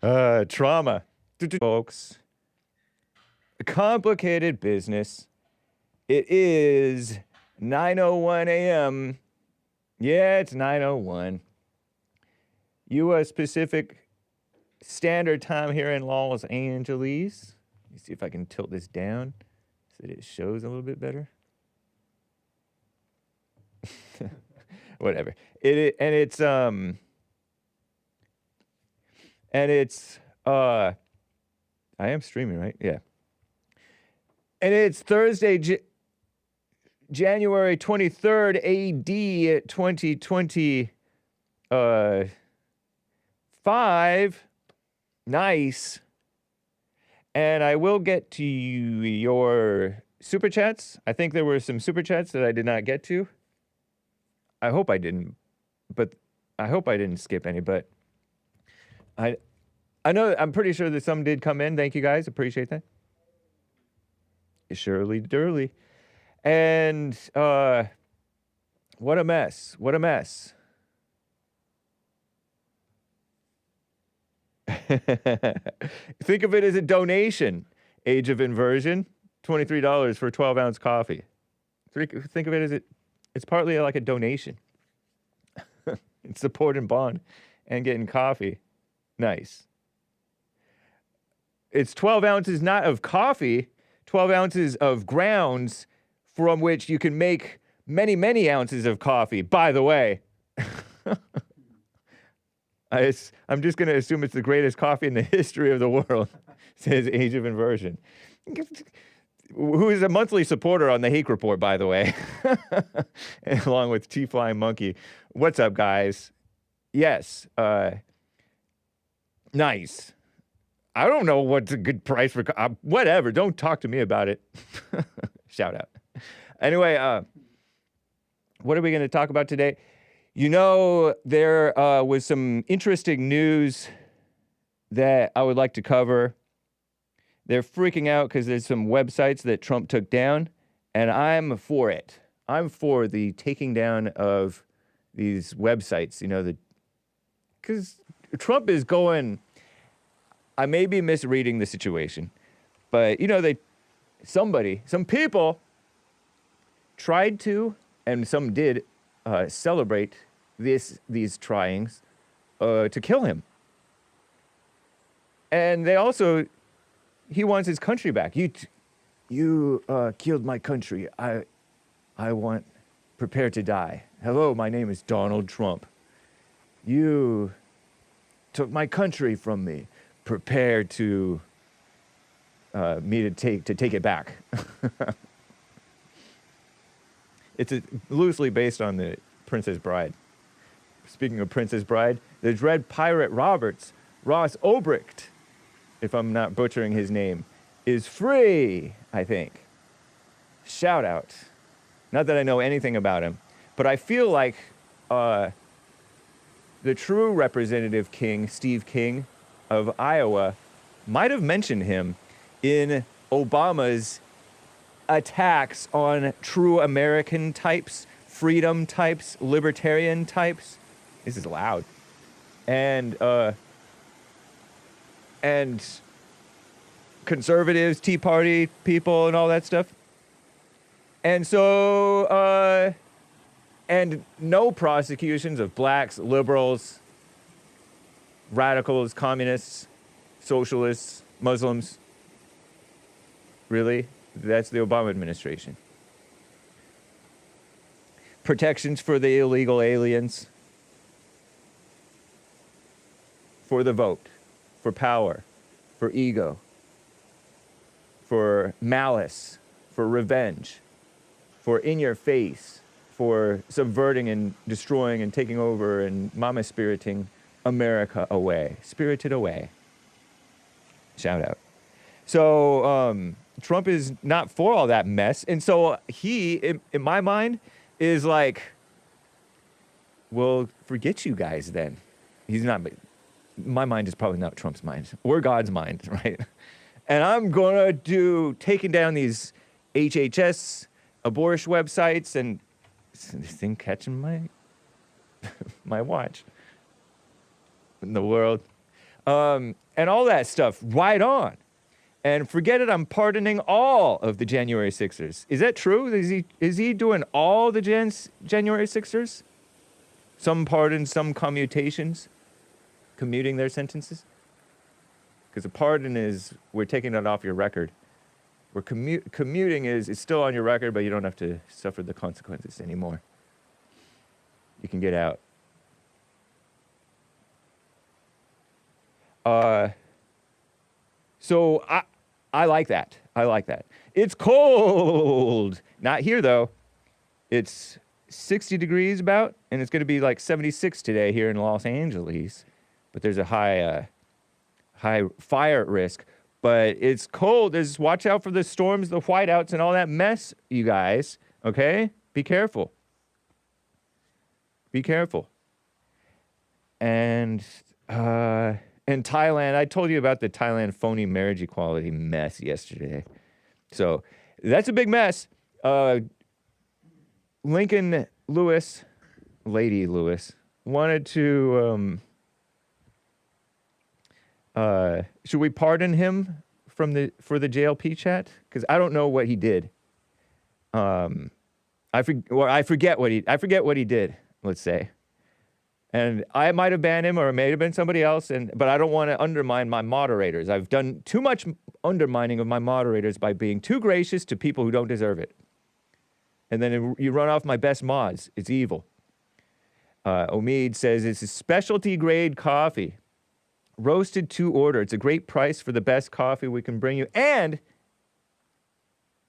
Trauma. Folks. Complicated business. It is 9:01 a.m. Yeah, it's 9:01. U.S. Pacific Standard Time here in Los Angeles. Let me see if I can tilt this down so that it shows a little bit better. Whatever. I am streaming, right? Yeah. And it's Thursday, January 23rd, AD 2025. Nice. And I will get to your super chats. I think there were some super chats that I did not get to. I hope I didn't, but I hope I didn't skip any, but I know, I'm pretty sure that some did come in. Thank you guys. Appreciate that. Shirley Durley. And what a mess. What a mess. Think of it as a donation. Age of Inversion, $23 for 12-ounce coffee. Think of it as it's partly like a donation. It's support and bond and getting coffee. Nice. It's 12 ounces not of coffee, 12 ounces of grounds from which you can make many, many ounces of coffee, by the way. I'm just going to assume it's the greatest coffee in the history of the world, says Age of Inversion. Who is a monthly supporter on the Hake Report, by the way, along with T-Flying Monkey. What's up, guys? Yes. Nice. I don't know what's a good price for... whatever. Don't talk to me about it. Shout out. Anyway, what are we going to talk about today? You know, there was some interesting news that I would like to cover. They're freaking out because there's some websites that Trump took down, and I'm for it. I'm for the taking down of these websites, you know, because Trump is going... I may be misreading the situation, but, you know, some people tried to, and some did, celebrate these tryings to kill him. And they also... He wants his country back. You killed my country. I want... Prepare to die. Hello, my name is Donald Trump. You took my country from me. Prepare to... me to take it back. It's loosely based on the Princess Bride. Speaking of Princess Bride, the Dread Pirate Roberts, Ross Ulbricht, if I'm not butchering his name, is free, I think. Shout out. Not that I know anything about him, but I feel like the true representative king, Steve King of Iowa, might have mentioned him in Obama's attacks on true American types, freedom types, libertarian types. This is loud. And conservatives, Tea Party people, and all that stuff. And so, and no prosecutions of blacks, liberals, radicals, communists, socialists, Muslims. Really? That's the Obama administration. Protections for the illegal aliens. For the vote. For power. For ego. For malice. For revenge. For in your face. For subverting and destroying and taking over and mama spiriting America away. Spirited away. Shout out. So, Trump is not for all that mess. And so he, in my mind, is like, well, forget you guys then. He's not, my mind is probably not Trump's mind. Or God's mind, right? And I'm going to do taking down these HHS abortion websites and this thing catching my watch in the world. and all that stuff. Right on. And forget it, I'm pardoning all of the January 6ers. Is that true? Is he doing all the January 6ers? Some pardons, some commutations? Commuting their sentences? Because a pardon is, we're taking it off your record. Where commuting is, it's still on your record, but you don't have to suffer the consequences anymore. You can get out. So I like that. I like that. It's cold. Not here, though. It's 60 degrees about, and it's going to be like 76 today here in Los Angeles. But there's a high fire risk. But it's cold. Watch out for the storms, the whiteouts, and all that mess, you guys. Okay? Be careful. Be careful. And in Thailand, I told you about the Thailand phony marriage equality mess yesterday. So that's a big mess. Lincoln Lewis, Lady Lewis, wanted to, should we pardon him for the JLP chat? Because I don't know what he did. I forget what he did, let's say. And I might have banned him, or it may have been somebody else, but I don't want to undermine my moderators. I've done too much undermining of my moderators by being too gracious to people who don't deserve it. And then you run off my best mods. It's evil. Omid says, it's a specialty grade coffee. Roasted to order. It's a great price for the best coffee we can bring you. And,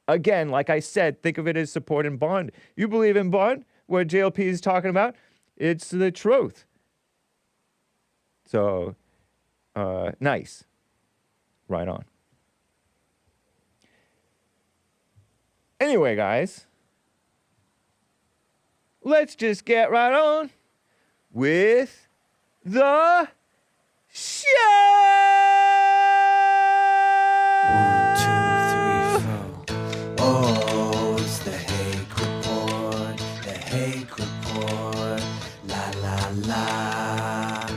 again, like I said, think of it as support and bond. You believe in bond? What JLP is talking about? It's the truth. So, nice. Right on. Anyway, guys, let's just get right on with the show. 1, 2, 3, 4. Oh, it's the Hake Report. The Hake Report. La la la.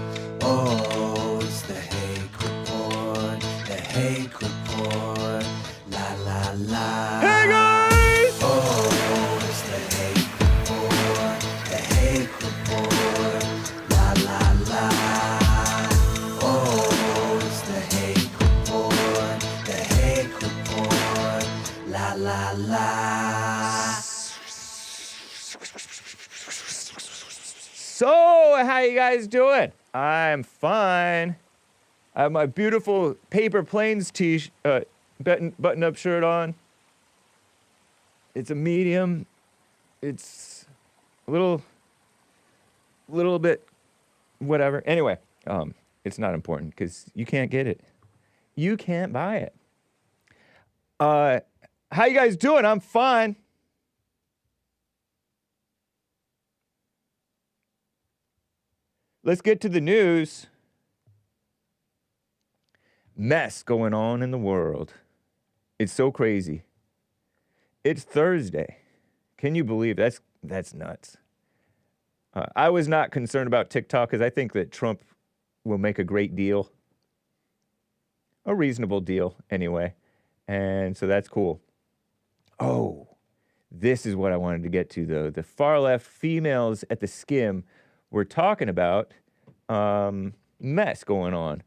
Oh, it's the Hake Report. The Hake Report. La la la. Hey, guys! Oh, it's the Hake Report. The Hake Report. La la la. Oh, it's the Hake Report. The Hake Report. La la la. So, how you guys doing? I'm fine. I have my beautiful Paper Planes button-up shirt on. It's a medium. It's a little bit whatever. Anyway, it's not important because you can't get it. You can't buy it. How you guys doing? I'm fine. Let's get to the news. Mess going on in the world. It's so crazy. It's Thursday. Can you believe that's nuts? I was not concerned about TikTok because I think that Trump will make a great deal. A reasonable deal, anyway. And so that's cool. Oh, this is what I wanted to get to, though. The far left females at the skim were talking about mess going on.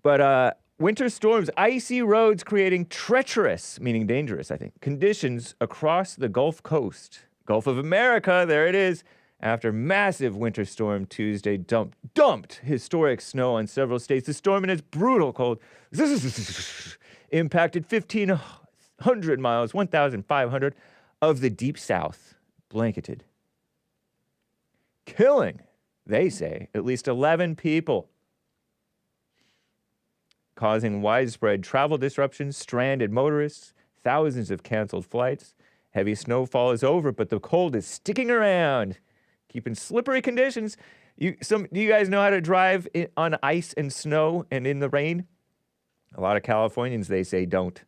But winter storms, icy roads creating treacherous, meaning dangerous, I think, conditions across the Gulf Coast. Gulf of America, there it is. After massive winter storm Tuesday dumped historic snow on several states. The storm and its brutal cold impacted 1,500 miles, 1,500 of the Deep South, blanketed. Killing, they say, at least 11 people. Causing widespread travel disruptions, stranded motorists, thousands of canceled flights. Heavy snowfall is over, but the cold is sticking around, keeping slippery conditions. Do you guys know how to drive on ice and snow and in the rain? A lot of Californians, they say, don't.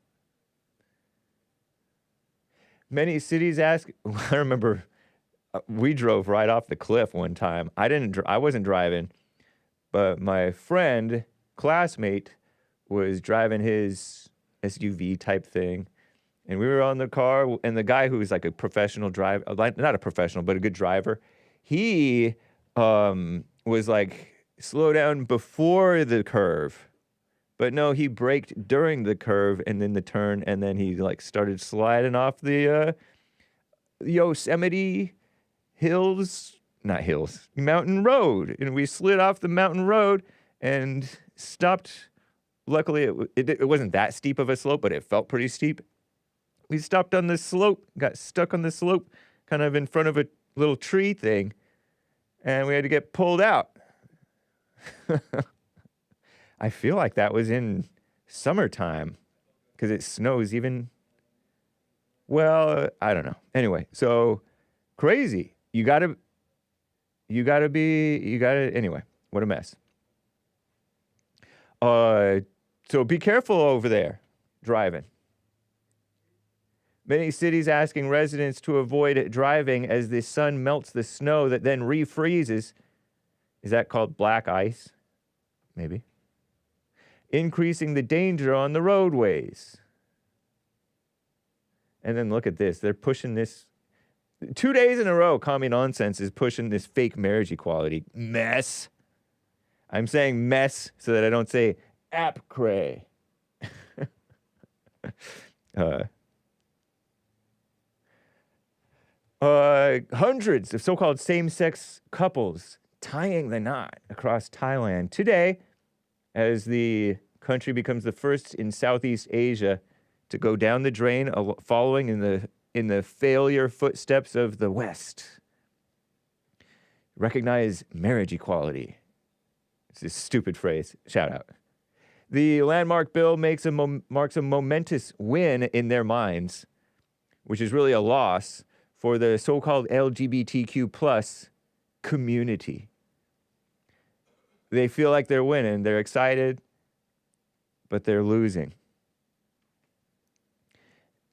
Many cities ask. I remember we drove right off the cliff one time. I wasn't driving, But my friend, classmate, was driving his SUV type thing. And we were on the car, and the guy who was like a professional driver, not a professional, but a good driver, he was like, slow down before the curve. But no, he braked during the curve and then the turn, and then he like started sliding off the Yosemite mountain road. And we slid off the mountain road and stopped. Luckily, it wasn't that steep of a slope, but it felt pretty steep. We stopped on this slope, got stuck on the slope, kind of in front of a little tree thing, and we had to get pulled out. I feel like that was in summertime because it snows even. Well, I don't know. Anyway, so crazy. Anyway, what a mess. So be careful over there driving. Many cities asking residents to avoid driving as the sun melts the snow that then refreezes. Is that called black ice? Maybe. Increasing the danger on the roadways. And then look at this. They're pushing this. 2 days in a row, Commie Nonsense is pushing this fake marriage equality mess. I'm saying mess so that I don't say app cray. Hundreds of so-called same-sex couples tying the knot across Thailand today as the country becomes the first in Southeast Asia to go down the drain, following in the failure footsteps of the West. Recognize marriage equality. It's this stupid phrase. Shout out. The landmark bill marks a momentous win in their minds, which is really a loss for the so-called LGBTQ plus community. They feel like they're winning. They're excited, but they're losing.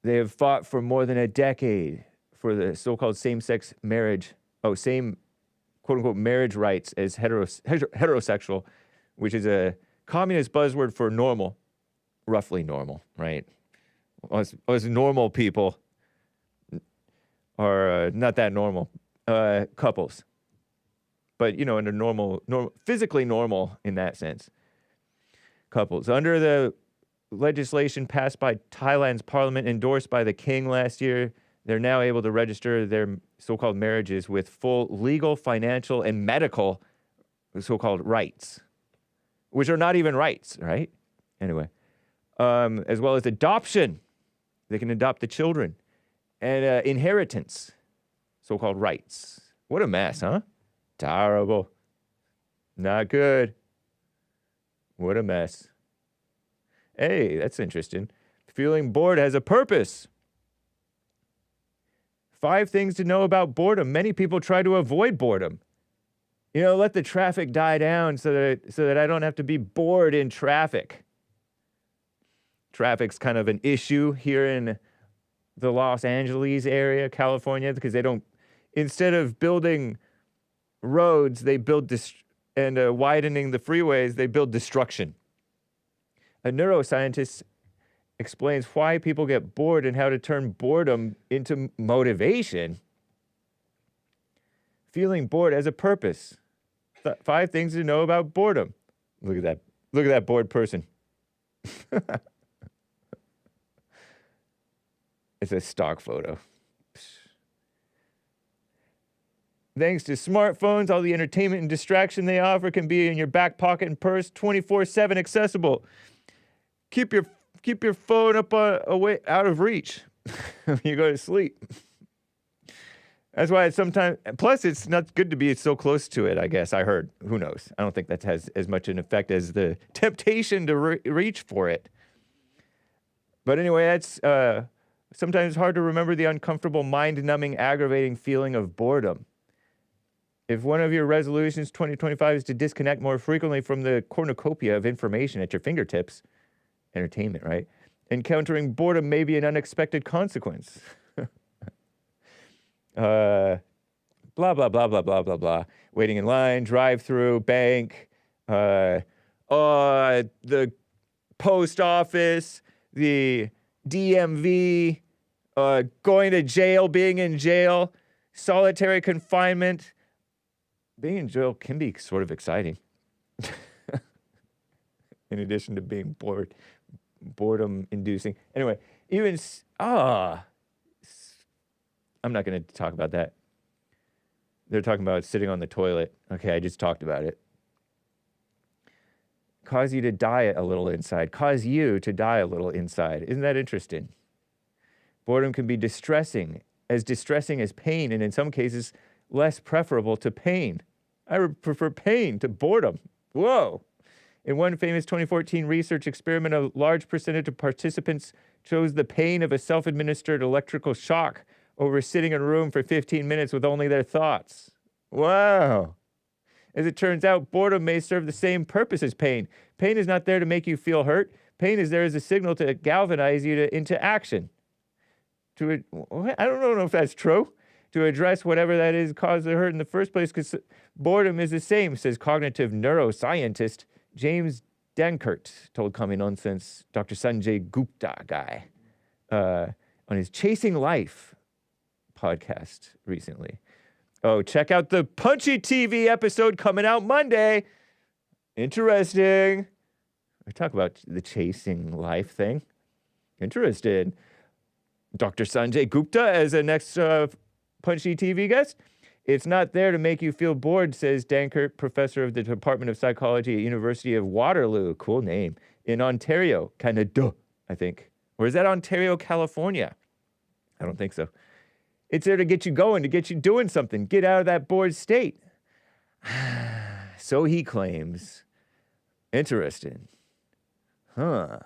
They have fought for more than a decade for the so-called same-sex marriage, same quote-unquote marriage rights as heterosexual, which is a communist buzzword for normal, roughly normal, right? Us normal people are not that normal couples. But, under normal, physically normal in that sense. Couples. Under the legislation passed by Thailand's parliament, endorsed by the king last year, they're now able to register their so-called marriages with full legal, financial, and medical so-called rights, which are not even rights, right? Anyway, as well as adoption. They can adopt the children. And inheritance, so-called rights. What a mess, huh? Terrible. Not good. What a mess. Hey, that's interesting. Feeling bored has a purpose. 5 things to know about boredom. Many people try to avoid boredom. Let the traffic die down so that I don't have to be bored in traffic. Traffic's kind of an issue here in the Los Angeles area, California, because instead of building roads, they build and widening the freeways, they build destruction. A neuroscientist explains why people get bored and how to turn boredom into motivation. Feeling bored has a purpose. 5 things to know about boredom. Look at that. Look at that bored person. It's a stock photo. Thanks to smartphones, all the entertainment and distraction they offer can be in your back pocket and purse, 24/7 accessible. Keep your phone up away out of reach when you go to sleep. That's why it's sometimes. Plus, it's not good to be so close to it. I guess I heard. Who knows? I don't think that has as much an effect as the temptation to reach for it. But anyway, that's sometimes hard to remember the uncomfortable, mind-numbing, aggravating feeling of boredom. If one of your resolutions 2025 is to disconnect more frequently from the cornucopia of information at your fingertips, entertainment, right? Encountering boredom may be an unexpected consequence. Blah, blah, blah, blah, blah, blah, blah. Waiting in line, drive-through, bank, the post office, the DMV, going to jail, being in jail, solitary confinement. Being in jail can be sort of exciting. In addition to being boredom inducing. Anyway, I'm not going to talk about that. They're talking about sitting on the toilet. Okay, I just talked about it. Cause you to die a little inside. Cause you to die a little inside. Isn't that interesting? Boredom can be distressing as pain, and in some cases, less preferable to pain. I would prefer pain to boredom. Whoa. In one famous 2014 research experiment, a large percentage of participants chose the pain of a self-administered electrical shock over sitting in a room for 15 minutes with only their thoughts. Wow. As it turns out, boredom may serve the same purpose as pain. Pain is not there to make you feel hurt. Pain is there as a signal to galvanize you into action. I don't know if that's true. To address whatever that is caused the hurt in the first place, because boredom is the same, says cognitive neuroscientist James Dankert, told Common Nonsense Dr. Sanjay Gupta guy on his Chasing Life podcast recently. Oh, check out the Punchie TV episode coming out Monday. Interesting. We talk about the Chasing Life thing. Interested. Dr. Sanjay Gupta as a next Punchie TV guest. It's not there to make you feel bored, says Dankert, professor of the Department of Psychology at University of Waterloo. Cool name. In Ontario. Canada, I think. Or is that Ontario, California? I don't think so. It's there to get you going, to get you doing something. Get out of that bored state. So he claims. Interesting. Huh.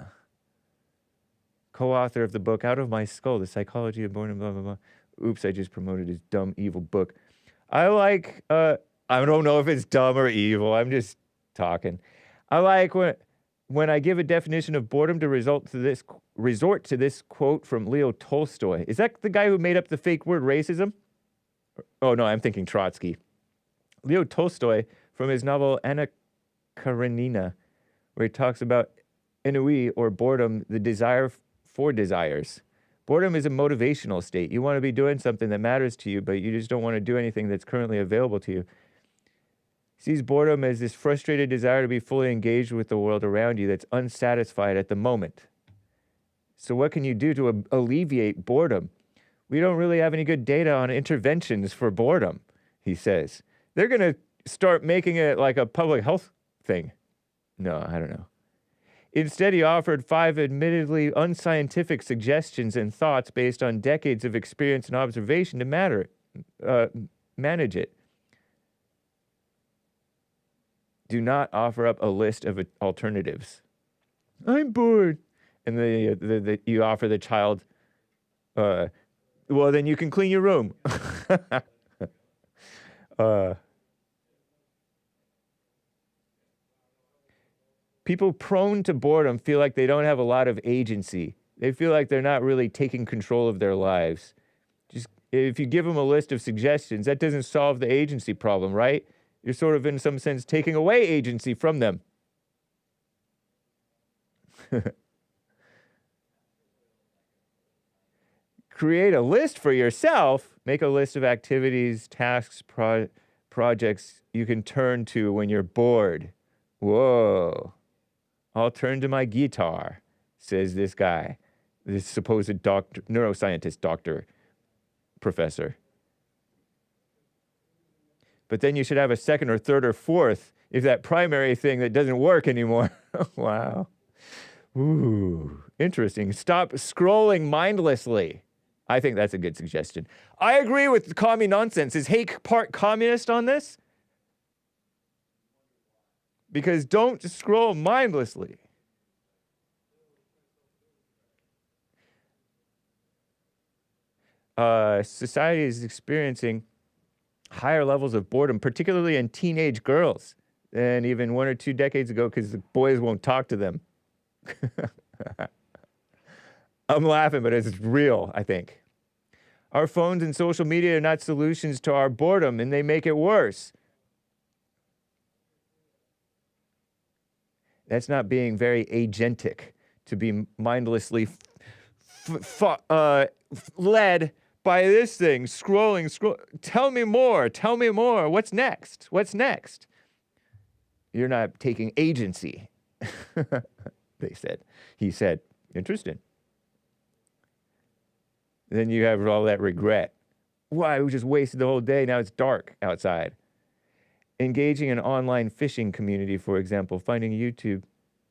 Co-author of the book, Out of My Skull, The Psychology of Boredom, blah, blah, blah. Oops, I just promoted his dumb, evil book. I don't know if it's dumb or evil. I'm just talking. I like when I give a definition of boredom to resort to this quote from Leo Tolstoy. Is that the guy who made up the fake word racism? Oh, no, I'm thinking Trotsky. Leo Tolstoy, from his novel Anna Karenina, where he talks about ennui, or boredom, the desire for desires. Boredom is a motivational state. You want to be doing something that matters to you, but you just don't want to do anything that's currently available to you. Sees boredom as this frustrated desire to be fully engaged with the world around you that's unsatisfied at the moment. So what can you do to alleviate boredom? We don't really have any good data on interventions for boredom, he says. They're going to start making it like a public health thing. No, I don't know. Instead, he offered 5 admittedly unscientific suggestions and thoughts based on decades of experience and observation to manage it. Do not offer up a list of alternatives. I'm bored. And you offer the child, well, then you can clean your room. People prone to boredom feel like they don't have a lot of agency. They feel like they're not really taking control of their lives. Just if you give them a list of suggestions, that doesn't solve the agency problem, right? You're sort of, in some sense, taking away agency from them. Create a list for yourself. Make a list of activities, tasks, projects you can turn to when you're bored. Whoa. I'll turn to my guitar, says this guy, this supposed neuroscientist doctor, professor. But then you should have a second or third or fourth if that primary thing that doesn't work anymore. Wow. Ooh, interesting. Stop scrolling mindlessly. I think that's a good suggestion. I agree with the commie nonsense. Is Hake part communist on this? Because don't scroll mindlessly. Society is experiencing higher levels of boredom, particularly in teenage girls, than even 1 or 2 decades ago, because the boys won't talk to them. I'm laughing, but it's real, I think. Our phones and social media are not solutions to our boredom, and they make it worse. That's not being very agentic to be mindlessly led by this thing, scroll. Tell me more. What's next? You're not taking agency. He said, interesting. Then you have all that regret. Why, we just wasted the whole day, now it's dark outside. Engaging in online fishing community, for example, finding YouTube,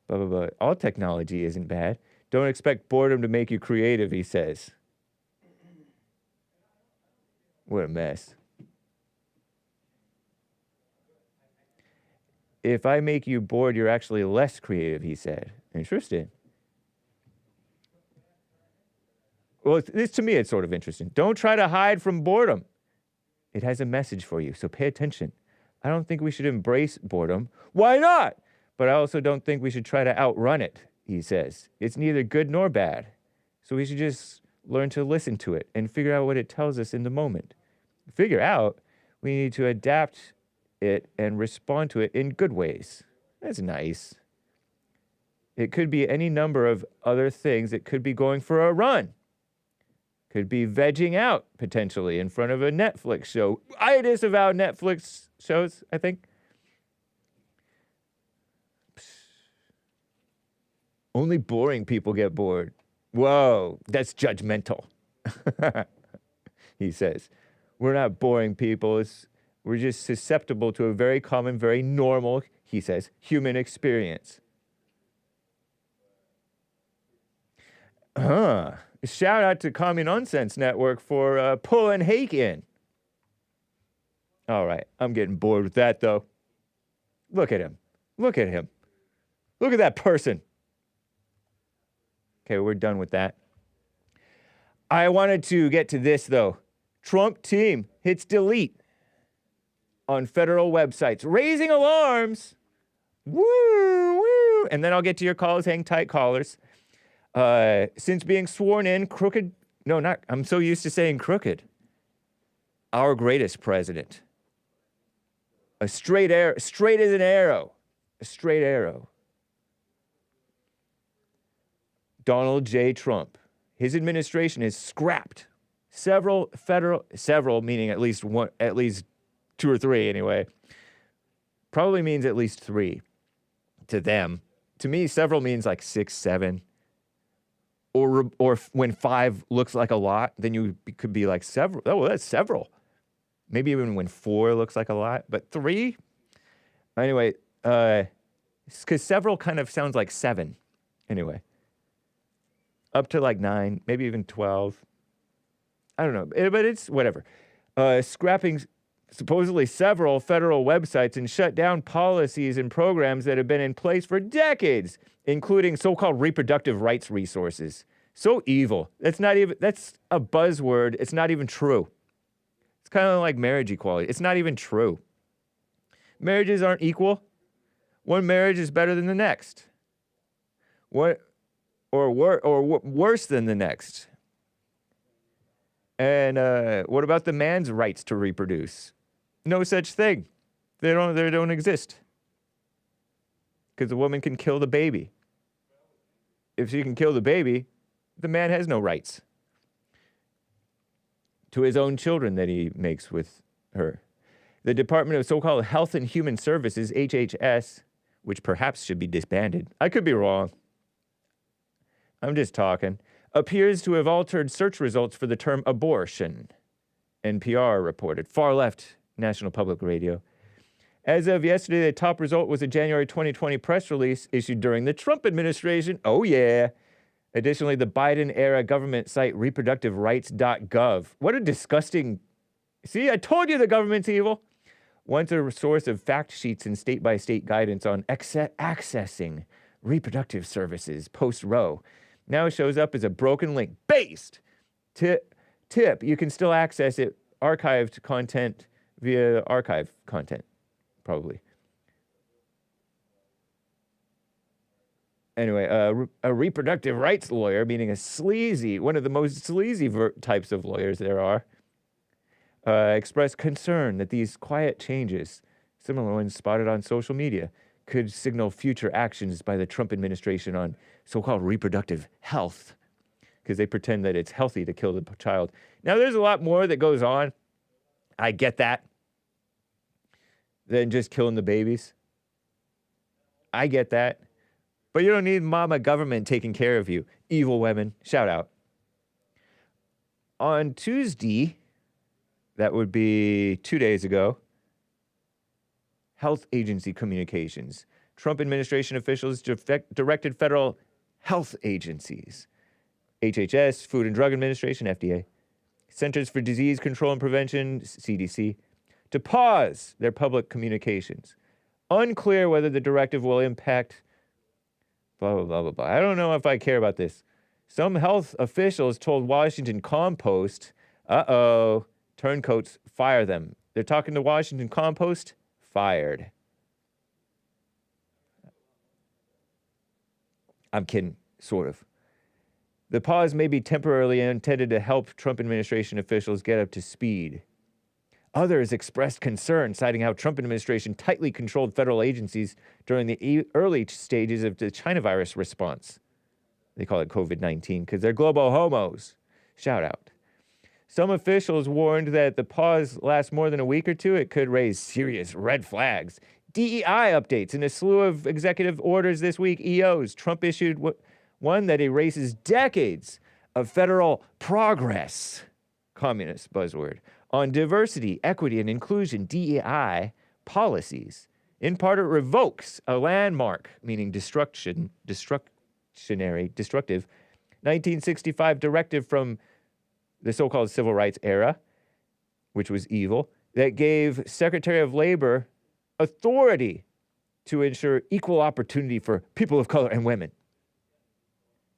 blah, blah, blah. All technology isn't bad. Don't expect boredom to make you creative, he says. What a mess. If I make you bored, you're actually less creative, he said. Interesting. Well, this to me, it's sort of interesting. Don't try to hide from boredom. It has a message for you, so pay attention. I don't think we should embrace boredom. Why not? But I also don't think we should try to outrun it, he says. It's neither good nor bad. So we should just learn to listen to it and figure out what it tells us in the moment. Figure out, we need to adapt it and respond to it in good ways. That's nice. It could be any number of other things. It could be going for a run. Could be vegging out, potentially, in front of a Netflix show. I disavow Netflix shows, I think. Only boring people get bored. Whoa, that's judgmental. He says. We're not boring people. We're just susceptible to a very common, very normal, he says, human experience. Shout out to Common Nonsense Network for pulling Hake in. All right, I'm getting bored with that, though. Look at him. Look at that person. Okay, we're done with that. I wanted to get to this, though. Trump team hits delete on federal websites, raising alarms. Woo. And then I'll get to your calls. Hang tight, callers. Since being sworn in, I'm so used to saying crooked. Our greatest president. A straight as an arrow. A straight arrow. Donald J. Trump. His administration has scrapped several meaning at least two or three anyway. Probably means at least three to them. To me, several means like 6, 7. Or when 5 looks like a lot, then you could be like several. Oh, well, that's several. Maybe even when 4 looks like a lot, but 3? Anyway, because several kind of sounds like 7. Anyway. Up to like 9, maybe even 12. I don't know, but it's whatever. Scrapping supposedly several federal websites and shut down policies and programs that have been in place for decades, including so-called reproductive rights resources. So evil. That's a buzzword. It's not even true. It's kind of like marriage equality. It's not even true. Marriages aren't equal. One marriage is better than the next. Or worse than the next. And what about the man's rights to reproduce? No such thing. They don't exist. Because the woman can kill the baby. If she can kill the baby, the man has no rights to his own children that he makes with her. The Department of so-called Health and Human Services, HHS, which perhaps should be disbanded. I could be wrong. I'm just talking. Appears to have altered search results for the term abortion. NPR reported. Far left, National Public Radio. As of yesterday, the top result was a January 2020 press release issued during the Trump administration. Oh, yeah. Additionally, the Biden-era government site reproductiverights.gov. What a disgusting... See, I told you the government's evil. Once a source of fact sheets and state-by-state guidance on accessing reproductive services post-Roe, now shows up as a broken link. Based. Tip, you can still access it, archived content via archive content, probably. Anyway, a reproductive rights lawyer, meaning one of the most sleazy types of lawyers there are, expressed concern that these quiet changes, similar ones spotted on social media, could signal future actions by the Trump administration on so-called reproductive health, because they pretend that it's healthy to kill the child. Now, there's a lot more that goes on. I get that. Than just killing the babies. I get that. But you don't need mama government taking care of you. Evil women. Shout out. On Tuesday, that would be 2 days ago, health agency communications. Trump administration officials directed federal health agencies, HHS, Food and Drug Administration, FDA, Centers for Disease Control and Prevention, CDC, to pause their public communications. Unclear whether the directive will impact blah, blah, blah, blah, blah. I don't know if I care about this. Some health officials told Washington Compost, turncoats, fire them. They're talking to Washington Compost, fired. I'm kidding, sort of. The pause may be temporarily intended to help Trump administration officials get up to speed. Others expressed concern, citing how Trump administration tightly controlled federal agencies during the early stages of the China virus response. They call it COVID-19 because they're global homos. Shout out. Some officials warned that the pause lasts more than a week or two. It could raise serious red flags. DEI updates in a slew of executive orders this week. EOs. Trump issued one that erases decades of federal progress. Communist buzzword. On diversity, equity, and inclusion, DEI policies. In part, it revokes a landmark, meaning destructive, 1965 directive from the so-called civil rights era, which was evil, that gave Secretary of Labor authority to ensure equal opportunity for people of color and women.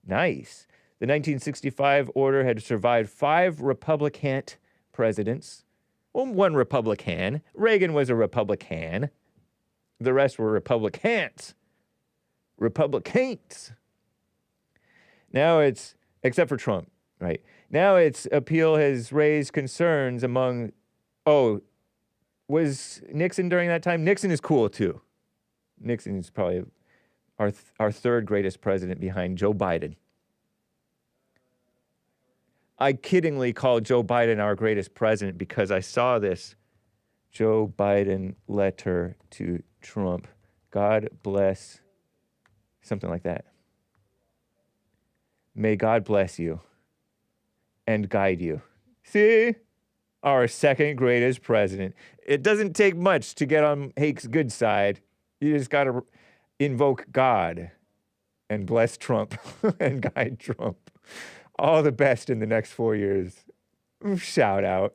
Nice. The 1965 order had survived 5 Republican presidents. Well, 1 Republican. Reagan was a Republican. The rest were Republicans. Republicans. Now it's, except for Trump, right? Now its appeal has raised concerns among, was Nixon during that time? Nixon is cool too. Nixon is probably our third greatest president behind Joe Biden. I kiddingly called Joe Biden our greatest president because I saw this Joe Biden letter to Trump. God bless, something like that. May God bless you and guide you. See? Our second greatest president. It doesn't take much to get on Hake's good side. You just got to invoke God and bless Trump and guide Trump. All the best in the next 4 years. Shout out.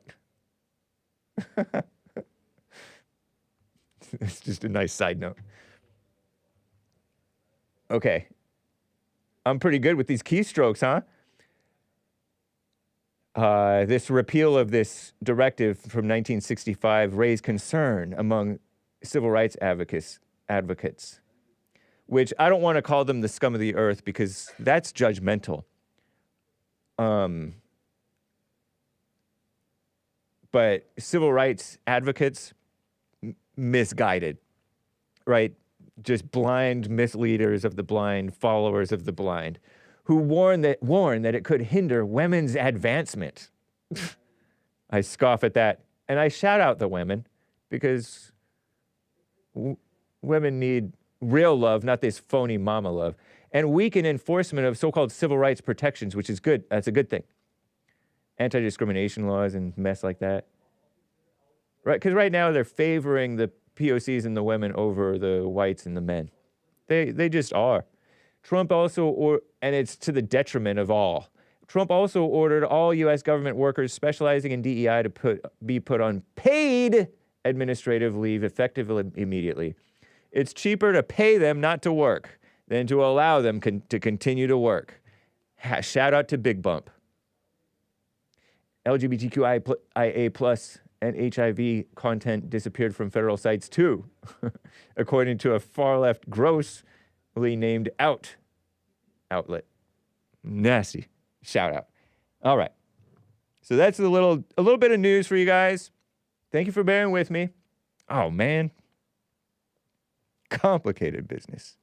It's just a nice side note. Okay. I'm pretty good with these keystrokes, huh? This repeal of this directive from 1965 raised concern among civil rights advocates, which I don't want to call them the scum of the earth because that's judgmental. But civil rights advocates, misguided, right? Just blind misleaders of the blind, followers of the blind, who warn that it could hinder women's advancement. I scoff at that, and I shout out the women because women need real love, not this phony mama love, and weaken enforcement of so-called civil rights protections, which is good. That's a good thing. Anti-discrimination laws and mess like that. Right? Because right now they're favoring the POCs and the women over the whites and the men. They just are. Trump also, and it's to the detriment of all. Trump also ordered all U.S. government workers specializing in DEI to be put on paid administrative leave effective immediately. It's cheaper to pay them not to work than to allow them to continue to work. Shout out to Bigg Bump. LGBTQIA+ and HIV content disappeared from federal sites too, according to a far-left grossly named outlet. Nasty. Shout out. All right. So that's a little bit of news for you guys. Thank you for bearing with me. Oh, man. Complicated business.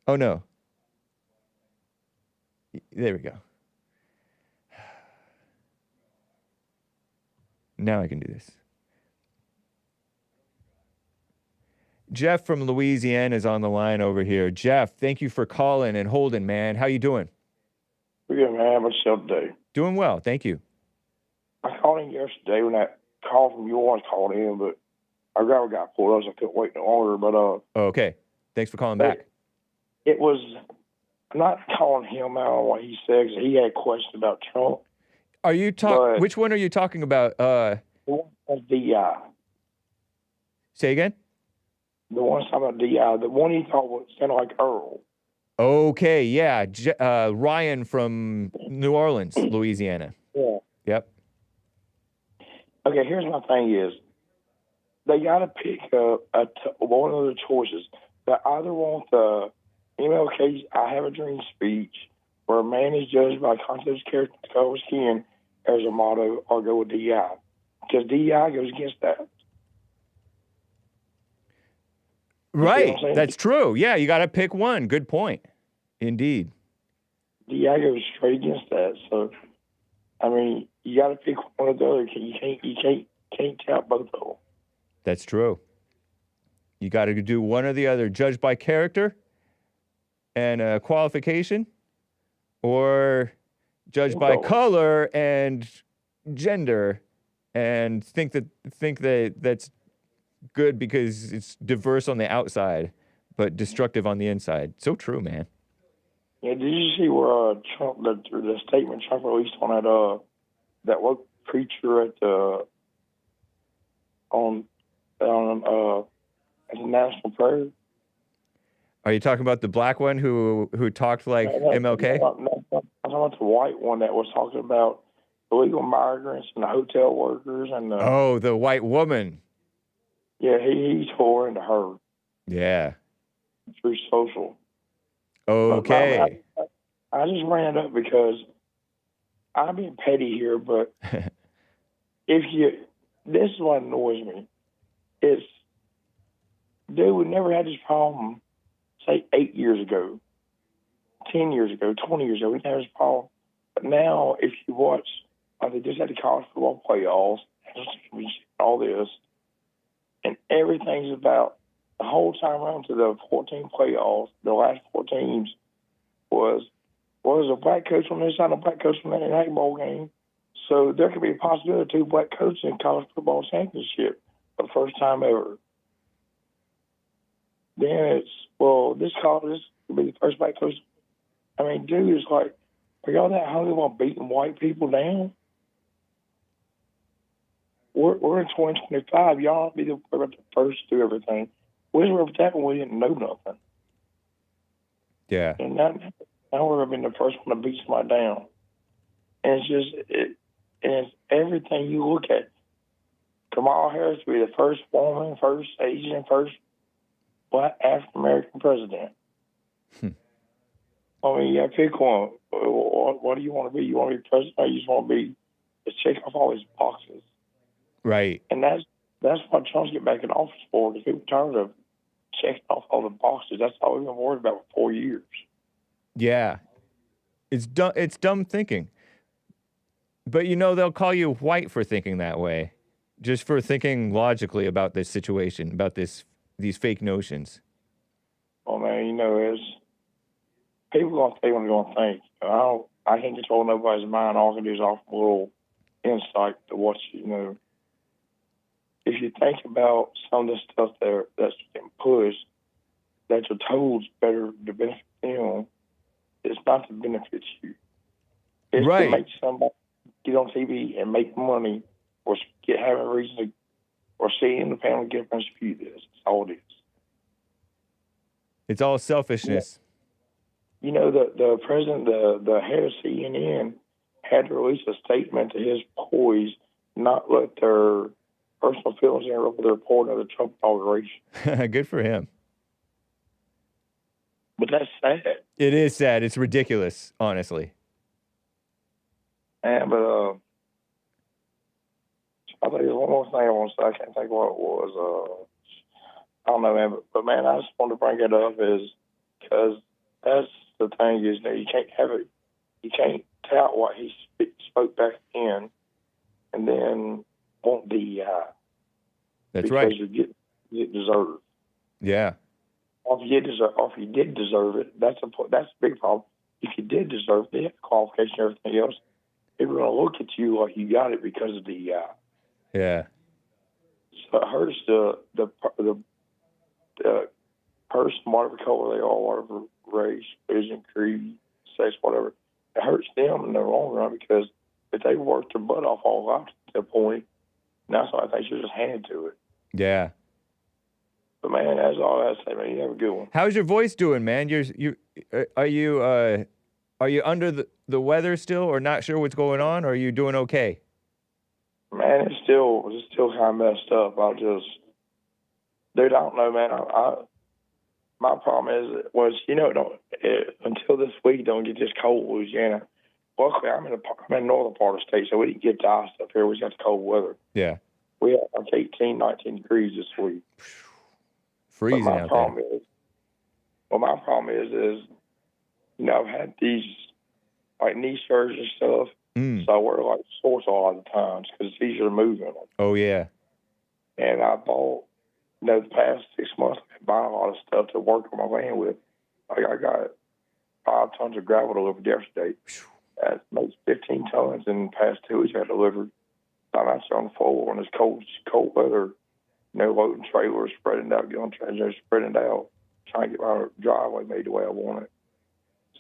Oh, no. There we go. Now I can do this. Jeff from Louisiana is on the line over here. Jeff, thank you for calling and holding, man. How you doing? Pretty good, man. What's up today? Doing well, thank you. I called in yesterday when that call from yours called in, but our driver got pulled up, so I couldn't wait no longer. But Okay. Thanks for calling back. it was. I'm not calling him out on what he said 'cause he had questions about Trump. Are you talking? Which one are you talking about? The one was DI. Say again? The one talking about DI. The one he thought was sounded like Earl. Okay, yeah. Ryan from New Orleans, Louisiana. Yeah. Yep. Okay, here's my thing is, they got to pick one of the choices. They either want the MLK's I Have a Dream speech, where a man is judged by content of his character, color of his skin, as a motto, or go with DEI. Because DEI goes against that. Right. That's true. Yeah, you got to pick one. Good point. Indeed. DEI goes straight against that. So, I mean, you got to pick one or the other. You can't tap both of them. That's true. You got to do one or the other. Judged by character and qualification, or judged by color and gender, and think that that's good because it's diverse on the outside, but destructive on the inside. So true, man. Yeah, did you see where Trump, the statement Trump released on that woke preacher at the at the National Prayer? Are you talking about the black one who talked like MLK? I'm talking about the white one that was talking about illegal migrants and the hotel workers and the white woman. Yeah, he tore into her. Yeah. Through social. Okay. I just ran it up because I'm being petty here, but this is what annoys me. It's, dude, we never had this problem, say, 8 years ago, 10 years ago, 20 years ago. We never had this problem. But now, if you watch, they just had the college football playoffs, all this, and everything's about the whole time around to the 14 playoffs, the last 4 teams was a black coach on this side and a black coach on that in the Hake Bowl game. So there could be a possibility of 2 black coaches in college football championship for the first time ever. Then it's, this could be the first black coach. I mean, dude, it's like, are y'all that hungry about beating white people down? We're in 2025. Y'all be the first to do everything. We were that when we didn't know nothing. Yeah. And now we're being the first one to beat somebody down. And it's just, it's everything you look at. Kamala Harris will be the first woman, first Asian, first black African-American president. I mean, you got to pick one. What do you want to be? You want to be president, or you just want to be, just check off all these boxes? Right. And that's what Trump's get back in office for, because people tired of checking off all the boxes. That's all we've been worried about for 4 years. Yeah. It's dumb thinking. But, they'll call you white for thinking that way. Just for thinking logically about this situation, about these fake notions. Oh, man, it's people going to think what they're going to think. I can't control nobody's mind. All I can do is offer a little insight to what if you think about some of the stuff that's getting pushed, that you're told is better to benefit them, it's not to benefit you. It's right. to make somebody get on TV and make money, or have a reason to, or sit in the panel and get up and spew this. That's all it is. It's all selfishness. The president, the head of CNN, had to release a statement to his employees not let their personal feelings interrupt their report of the Trump inauguration. Good for him. But that's sad. It is sad. It's ridiculous, honestly. And I think there's one more thing I want to say. I can't think what it was. I don't know, man. But man, I just wanted to bring it up is because that's the thing is, you know, you can't have it. You can't tout what he spoke back then, and then want the That's because right. you deserve. Yeah. Or if you did deserve it, that's a big problem. If you did deserve the qualification and everything else, they were going to look at you like you got it because of the Yeah. So it hurts the person, whatever color they are, whatever race, religion, creed, sex, whatever. It hurts them in the long run because if they worked their butt off all life to the point, now so I think you're just handed to it. Yeah. But man, that's all I have to say, man. You have a good one. How's your voice doing, man? Are you under the weather still, or not sure what's going on, or are you doing okay? Man, it's still kind of messed up. Dude, I don't know, man. My problem until this week, don't get this cold, Louisiana. Luckily, I'm in the northern part of the state, so we didn't get the ice up here. We just got the cold weather. Yeah. We had like 18, 19 degrees this week. Freezing out there. My problem is, you know, I've had these like knee surgeries and stuff, so I wear like shorts a lot of the times because it's easier to move in them. Oh yeah. And I bought, you know, the past 6 months, I've been buying a lot of stuff to work on my land with. Like I got 5 tons of gravel delivered yesterday. That makes 15 tons in the past 2 weeks I delivered. I'm out there on the floor in this cold weather, you know, loading trailers, spreading out, spreading it out, trying to get my driveway made the way I want it.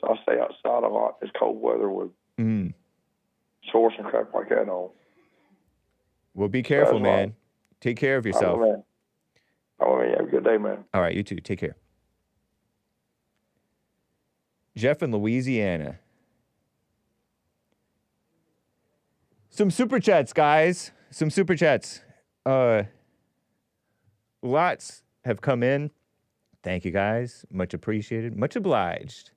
So I stay outside a lot in this cold weather with shorts and crap like that on. Well, be careful, man. Take care of yourself. Oh, man. Have a good day, man. All right, you too. Take care. Jeff in Louisiana. Some super chats, guys. Some super chats. Lots have come in. Thank you, guys. Much appreciated. Much obliged.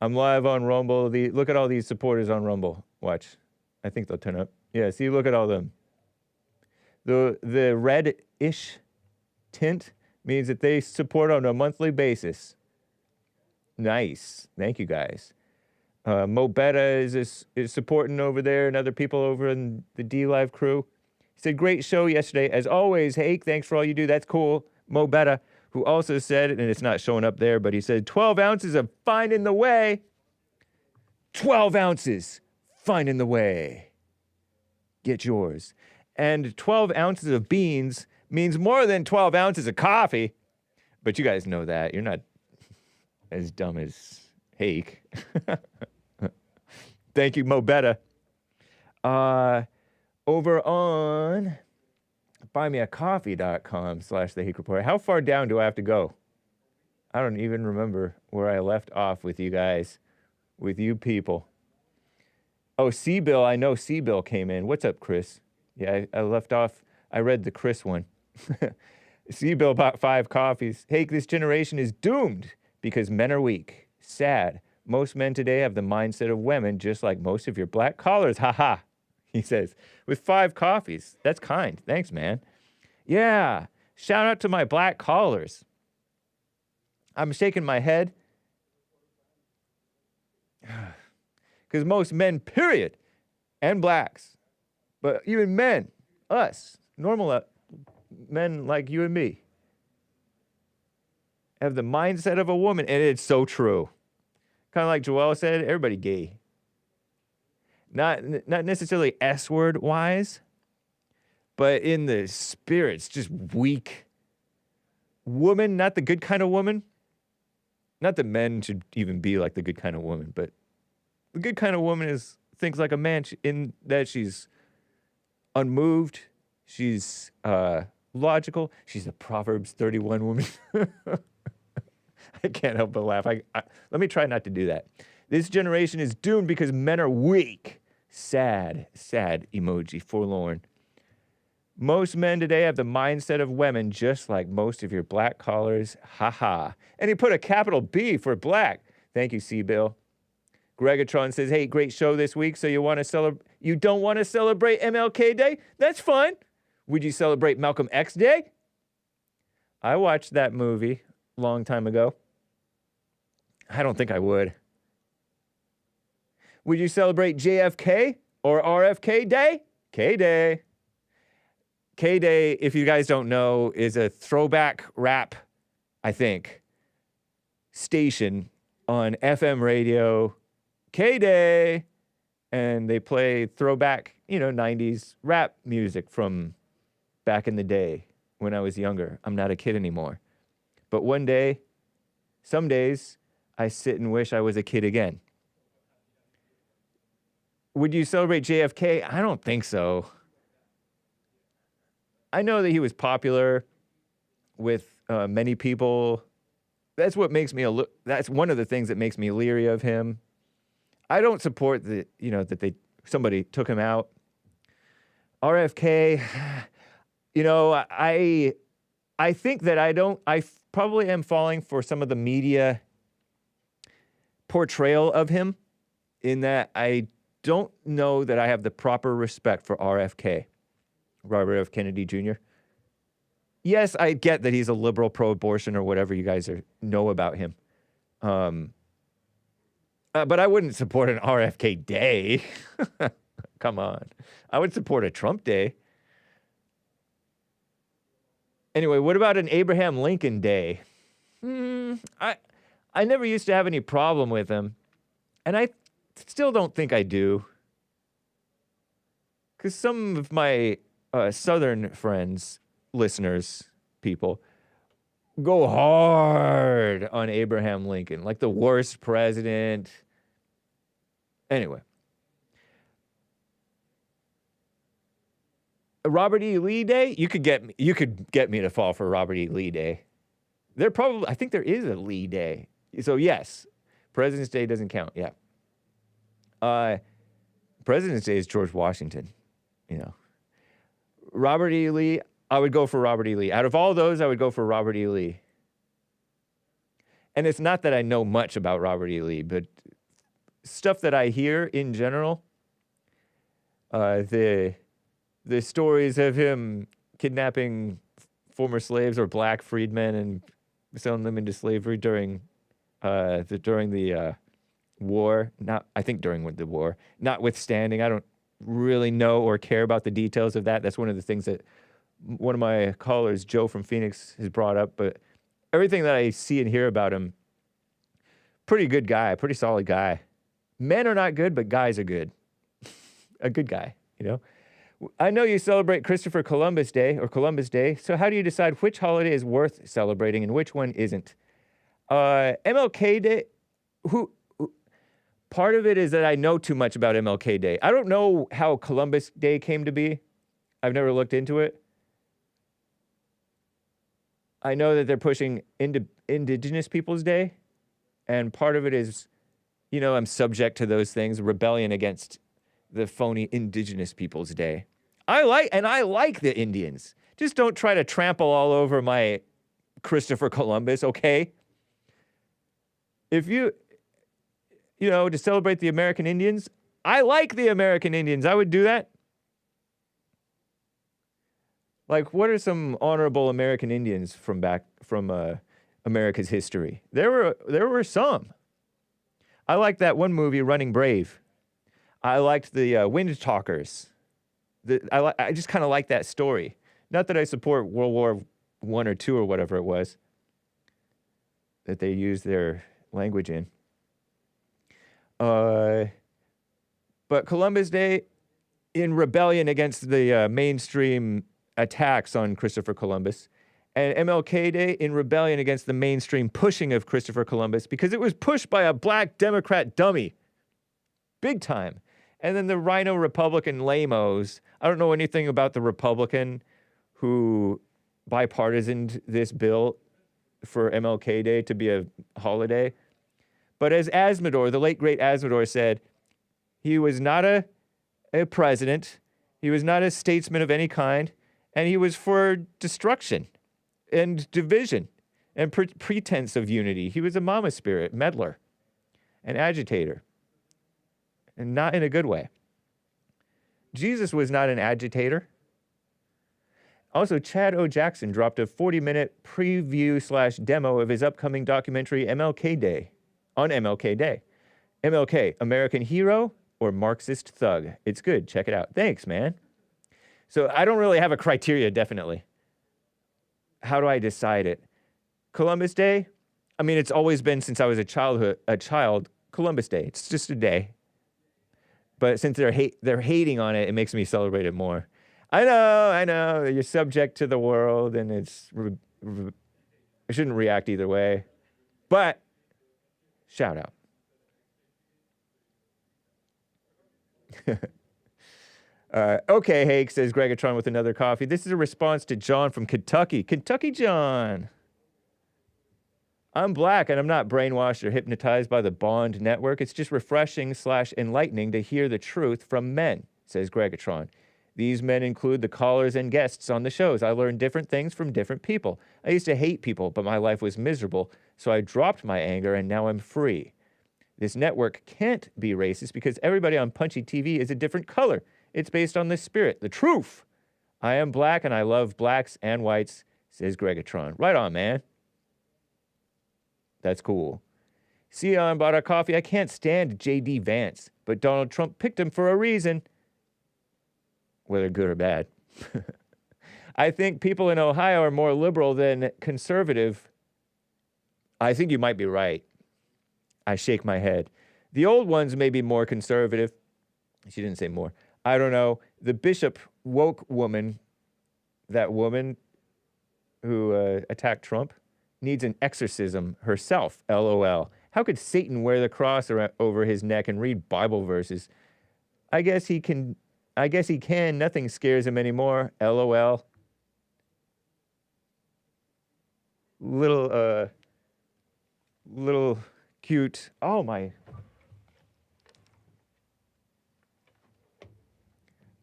I'm live on Rumble. Look at all these supporters on Rumble. Watch. I think they'll turn up. Yeah, see, look at all them. The red-ish tint means that they support on a monthly basis. Nice. Thank you, guys. Mo Betta is supporting over there and other people over in the D-Live crew. He said, great show yesterday. As always, Hake, thanks for all you do. That's cool. Mo Betta, who also said, and it's not showing up there, but he said, 12 ounces of finding the way. 12 ounces, finding the way. Get yours. And 12 ounces of beans means more than 12 ounces of coffee. But you guys know that. You're not as dumb as Hake. Thank you, Mo Betta. Over on buymeacoffee.com/The Hake Report. How far down do I have to go? I don't even remember where I left off with you guys, with you people. Oh, C-Bill, I know C-Bill came in. What's up, Chris? Yeah, I left off. I read the Chris one. C-Bill bought 5 coffees. Hake, this generation is doomed because men are weak. Sad. Most men today have the mindset of women, just like most of your black collars. Ha ha, he says. With 5 coffees. That's kind. Thanks, man. Yeah. Shout out to my black collars. I'm shaking my head. Because most men, period, and blacks, but even men, us, normal men like you and me, have the mindset of a woman, and it's so true. Kind of like Joel said, everybody gay. Not necessarily S-word wise, but in the spirit's just weak. Woman, not the good kind of woman. Not that men should even be like the good kind of woman, but the good kind of woman thinks like a man in that she's unmoved, she's logical, she's a Proverbs 31 woman. I can't help but laugh. Let me try not to do that. This generation is doomed because men are weak. Sad emoji, forlorn. Most men today have the mindset of women, just like most of your black collars. Ha ha. And he put a capital B for black. Thank you, C-Bill. Gregatron says, hey, great show this week. So you don't want to celebrate MLK Day? That's fine. Would you celebrate Malcolm X Day? I watched that movie a long time ago. I don't think I would. Would you celebrate JFK or RFK Day? K-Day. K-Day, if you guys don't know, is a throwback rap, I think, station on FM radio. K-Day. And they play throwback, 90s rap music from back in the day when I was younger. I'm not a kid anymore. But one day, some days, I sit and wish I was a kid again. Would you celebrate JFK? I don't think so. I know that he was popular with many people. That's what makes me that's one of the things that makes me leery of him. I don't support that somebody took him out. RFK, I think that I probably am falling for some of the media portrayal of him, in that I don't know that I have the proper respect for RFK, Robert F. Kennedy Jr. Yes, I get that he's a liberal, pro-abortion, or whatever you guys know about him. But I wouldn't support an RFK Day. Come on. I would support a Trump Day. Anyway, what about an Abraham Lincoln Day? I never used to have any problem with him. And I still don't think I do. Because some of my Southern friends, listeners, people, go hard on Abraham Lincoln, like the worst president. Anyway. Robert E. Lee Day, you could get me to fall for Robert E. Lee Day. I think there is a Lee Day. So yes, President's Day doesn't count. Yeah. President's Day is George Washington, Robert E. Lee, I would go for Robert E. Lee. Out of all those, I would go for Robert E. Lee. And it's not that I know much about Robert E. Lee, but stuff that I hear in general, the stories of him kidnapping former slaves or black freedmen and selling them into slavery during the war. I think during the war. Notwithstanding, I don't really know or care about the details of that. That's one of the things that one of my callers, Joe from Phoenix, has brought up. But everything that I see and hear about him, pretty good guy, pretty solid guy. Men are not good, but guys are good. A good guy, I know you celebrate Christopher Columbus Day or Columbus Day, so how do you decide which holiday is worth celebrating and which one isn't? MLK Day, part of it is that I know too much about MLK Day. I don't know how Columbus Day came to be. I've never looked into it. I know that they're pushing Indigenous Peoples Day, and part of it is, I'm subject to those things, rebellion against the phony Indigenous Peoples Day. I like the Indians. Just don't try to trample all over my Christopher Columbus, okay? If to celebrate the American Indians, I like the American Indians. I would do that. Like, what are some honorable American Indians from America's history? There were some. I like that one movie, Running Brave. I liked the Wind Talkers. I just kind of like that story. Not that I support World War I or II or whatever it was that they used their language in. But Columbus Day, in rebellion against the mainstream attacks on Christopher Columbus, and MLK Day in rebellion against the mainstream pushing of Christopher Columbus, because it was pushed by a black Democrat dummy. Big time. And then the Rhino Republican lamos. I don't know anything about the Republican who bipartisaned this bill for MLK Day to be a holiday. But as Azzmador, the late great Azzmador said, he was not a president. He was not a statesman of any kind. And he was for destruction and division and pretense of unity. He was a mama spirit, meddler, an agitator. And not in a good way. Jesus was not an agitator. Also, Chad O. Jackson dropped a 40-minute preview / demo of his upcoming documentary MLK Day on MLK Day. MLK, American hero or Marxist thug? It's good. Check it out. Thanks, man. So I don't really have a criteria, definitely. How do I decide it? Columbus Day? I mean, it's always been since I was a child, Columbus Day. It's just a day. But since they're hating on it, it makes me celebrate it more. I know. You're subject to the world, and I shouldn't react either way. But, shout out. Okay, Hake, says Gregatron with another coffee. This is a response to John from Kentucky. Kentucky John. I'm black, and I'm not brainwashed or hypnotized by the Bond network. It's just refreshing / enlightening to hear the truth from men, says Gregatron. These men include the callers and guests on the shows. I learned different things from different people. I used to hate people, but my life was miserable, so I dropped my anger, and now I'm free. This network can't be racist because everybody on Punchie TV is a different color. It's based on the spirit, the truth. I am black, and I love blacks and whites, says Gregatron. Right on, man. That's cool. Sion bought our coffee. I can't stand J.D. Vance, but Donald Trump picked him for a reason. Whether good or bad. I think people in Ohio are more liberal than conservative. I think you might be right. I shake my head. The old ones may be more conservative. She didn't say more. I don't know. The Bishop woke woman, that woman who attacked Trump, needs an exorcism herself, LOL. How could Satan wear the cross over his neck and read Bible verses? I guess he can. Nothing scares him anymore, LOL. Little cute. Oh, my.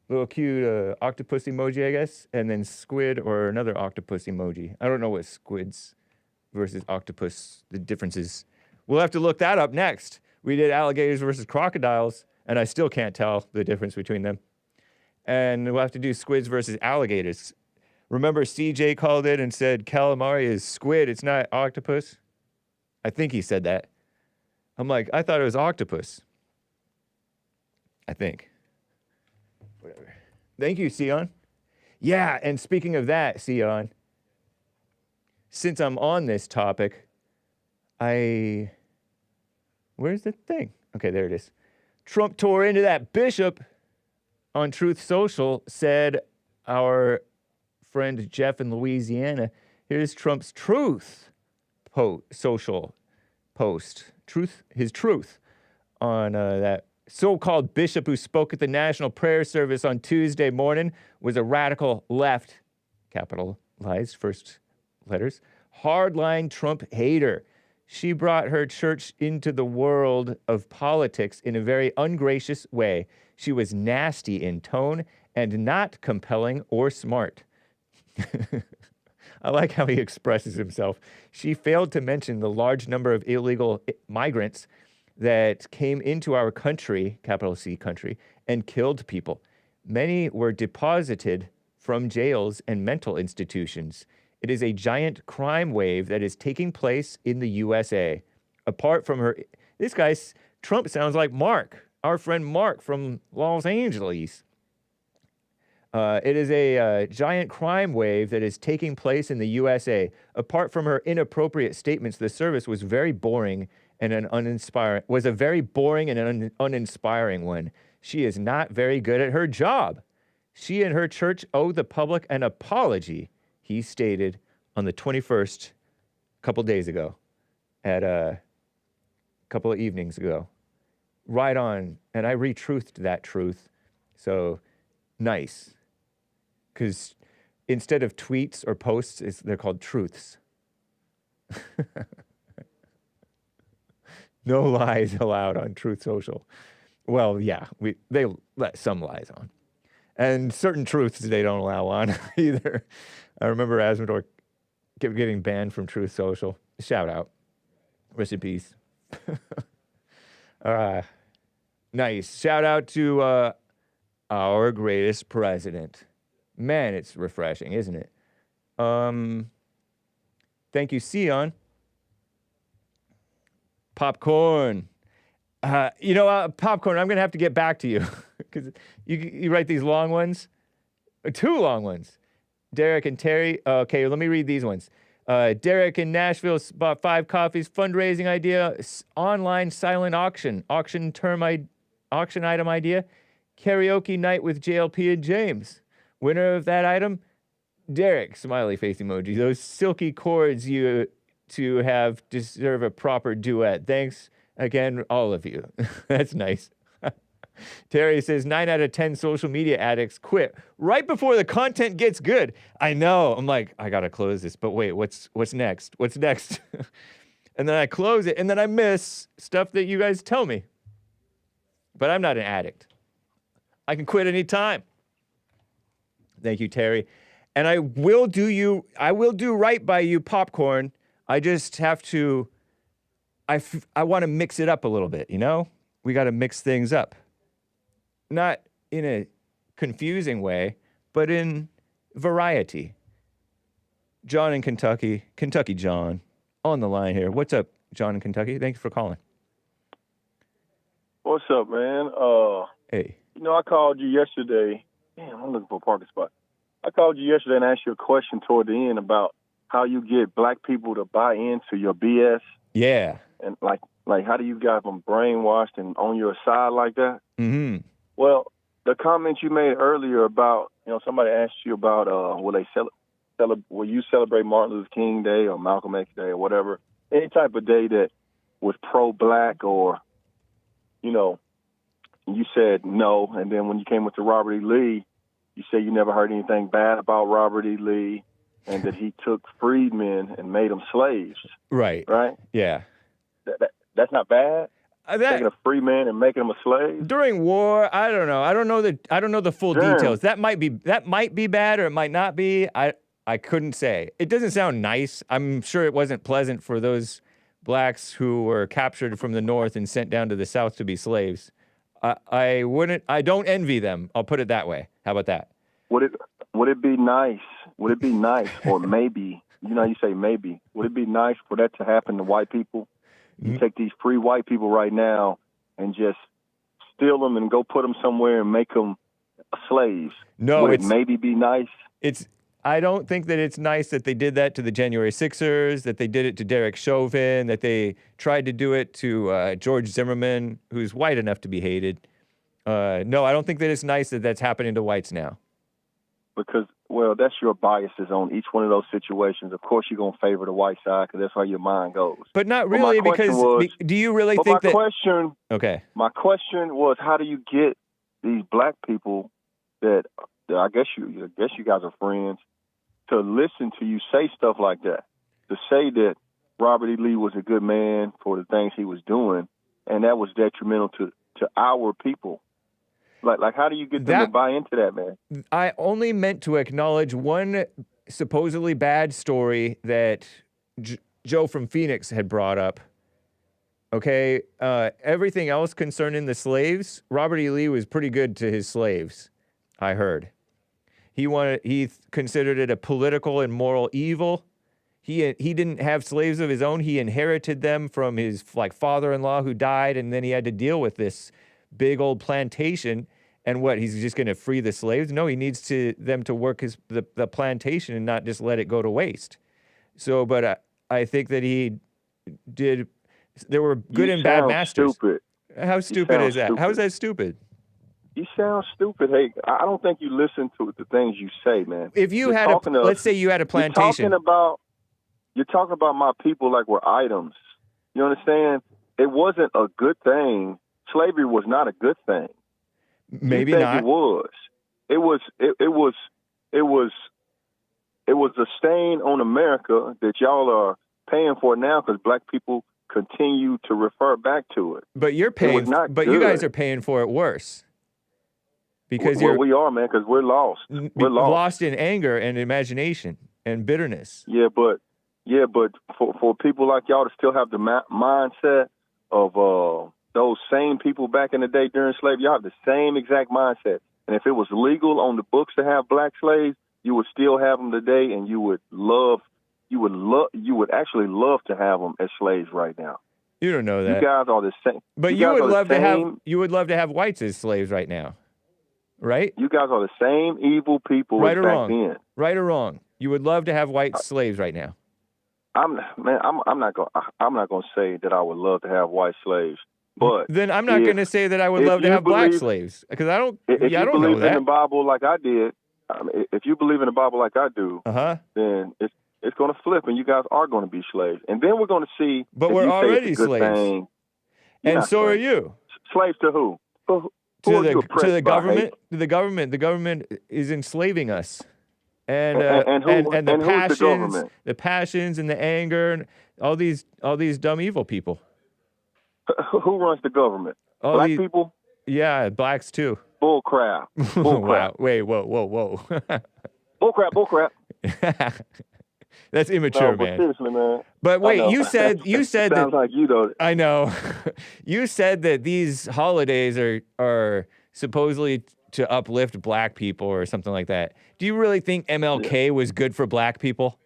Little cute octopus emoji, I guess. And then squid or another octopus emoji. I don't know what squids versus octopus, the differences. We'll have to look that up next. We did alligators versus crocodiles, and I still can't tell the difference between them. And we'll have to do squids versus alligators. Remember CJ called it and said calamari is squid, it's not octopus? I think he said that. I'm like, I thought it was octopus. I think. Whatever. Thank you, Sion. Yeah, and speaking of that, Sion, since I'm on this topic, where's the thing? Okay, there it is. Trump tore into that bishop on Truth Social, said our friend Jeff in Louisiana. Here's Trump's Truth social post. His truth on that so-called bishop who spoke at the National Prayer Service on Tuesday morning was a radical left, capitalized first letters, hardline Trump hater. She brought her church into the world of politics in a very ungracious way. She was nasty in tone and not compelling or smart. I like how he expresses himself. She failed to mention the large number of illegal migrants that came into our country, capital C country, and killed people. Many were deposited from jails and mental institutions. It is a giant crime wave that is taking place in the USA. Apart from her, Trump sounds like Mark, our friend Mark from Los Angeles. It is a giant crime wave that is taking place in the USA. Apart from her inappropriate statements, the service was very boring and a very boring and uninspiring one. She is not very good at her job. She and her church owe the public an apology, he stated on the 21st, a couple days ago, at a couple of evenings ago. Right on, and I retruthed that truth, so nice. Because instead of tweets or posts, they're called truths. No lies allowed on Truth Social. Well, yeah, they let some lies on. And certain truths they don't allow on either. I remember Azzmador getting banned from Truth Social. Shout out. Rest in peace. Nice. Shout out to our greatest president. Man, it's refreshing, isn't it? Thank you, Sion. Popcorn. Popcorn, I'm going to have to get back to you because you write these long ones. 2 long ones. Derek and Terry. Okay, let me read these ones. Derek in Nashville bought 5 coffees. Fundraising idea. Online silent auction. Auction item idea. Karaoke night with JLP and James. Winner of that item, Derek. Smiley face emoji. Those silky chords you to have deserve a proper duet. Thanks again, all of you. That's nice. Terry says 9 out of 10 social media addicts quit right before the content gets good. I know. I'm like, I gotta close this, but wait, what's next? What's next? And then I close it, and then I miss stuff that you guys tell me. But I'm not an addict. I can quit anytime. Thank you, Terry. And I will do right by you, Popcorn. I just have to, I want to mix it up a little bit, you know? We got to mix things up. Not in a confusing way, but in variety. John in Kentucky John, on the line here. What's up, John in Kentucky? Thanks for calling. What's up, man? Hey. I called you yesterday. Damn, I'm looking for a parking spot. I called you yesterday and asked you a question toward the end about how you get black people to buy into your BS. Yeah. And like how do you got them brainwashed and on your side like that? Mm-hmm. Well, the comment you made earlier about, somebody asked you about will you celebrate Martin Luther King Day or Malcolm X Day or whatever, any type of day that was pro-black or, you said no. And then when you came with the Robert E. Lee, you said you never heard anything bad about Robert E. Lee and that he took freedmen and made them slaves. Right. Right? Yeah. That's not bad? Taking a free man and making him a slave? During war, I don't know. I don't know the full details. That might be bad or it might not be. I couldn't say. It doesn't sound nice. I'm sure it wasn't pleasant for those blacks who were captured from the north and sent down to the south to be slaves. I don't envy them. I'll put it that way. How about that? Would it be nice? Would it be nice, or maybe, you say maybe, would it be nice for that to happen to white people? You take these free white people right now and just steal them and go put them somewhere and make them slaves. No, would it maybe be nice? I don't think that it's nice that they did that to the January 6ers, that they did it to Derek Chauvin, that they tried to do it to George Zimmerman, who's white enough to be hated. No, I don't think that it's nice that that's happening to whites now. Because, that's your biases on each one of those situations. Of course, you're going to favor the white side because that's how your mind goes. But not really, because do you really think that... Okay. My question was, how do you get these black people that I guess you guys are friends, to listen to you say stuff like that, to say that Robert E. Lee was a good man for the things he was doing, and that was detrimental to our people. Like, how do you get them to buy into that, man? I only meant to acknowledge one supposedly bad story that Joe from Phoenix had brought up. Okay, everything else concerning the slaves, Robert E. Lee was pretty good to his slaves, I heard. He considered it a political and moral evil. He didn't have slaves of his own. He inherited them from his father-in-law who died, and then he had to deal with this big old plantation. And he's just going to free the slaves? No, he needs them to work the plantation and not just let it go to waste. So, but I think that he did. There were good and bad masters. Stupid. How stupid is that? How is that stupid? You sound stupid. Hey, I don't think you listen to the things you say, man. If you let's say you had a plantation. You're talking about my people like we're items. You understand? It wasn't a good thing. Slavery was not a good thing. Maybe not. It was. It was a stain on America that y'all are paying for now because black people continue to refer back to it. But you're paying. But you guys are paying for it worse. Because we are, man, because we're lost. We're lost in anger and imagination and bitterness. Yeah, but for people like y'all to still have the mindset of those same people back in the day during slavery, y'all have the same exact mindset. And if it was legal on the books to have black slaves, you would still have them today, and you would actually love to have them as slaves right now. You don't know that. You guys are the same. But you would love to have whites as slaves right now, right? You guys are the same evil people right as or back wrong. then. Right or wrong. You would love to have white slaves right now. I'm not gonna say that I would love to have white slaves, but then I'm not going to say that I would love to have black slaves because I don't. If I you don't know believe that. in the Bible like I did, if you believe in the Bible like I do, then it's going to flip, and you guys are going to be slaves, and then we're going to see. But we're already slaves, and so are you. Slaves to who? To the government. To the government. The government is enslaving us. And the passions and the anger and all these dumb evil people. Who runs the government? Black people? Yeah, blacks too. Bull crap. Bull crap. Wow. Wait, whoa. Bull crap. That's immature, but man. Seriously, man. But wait, you said sounds like you though. I know. You said that these holidays are supposedly to uplift black people or something like that. Do you really think MLK was good for black people?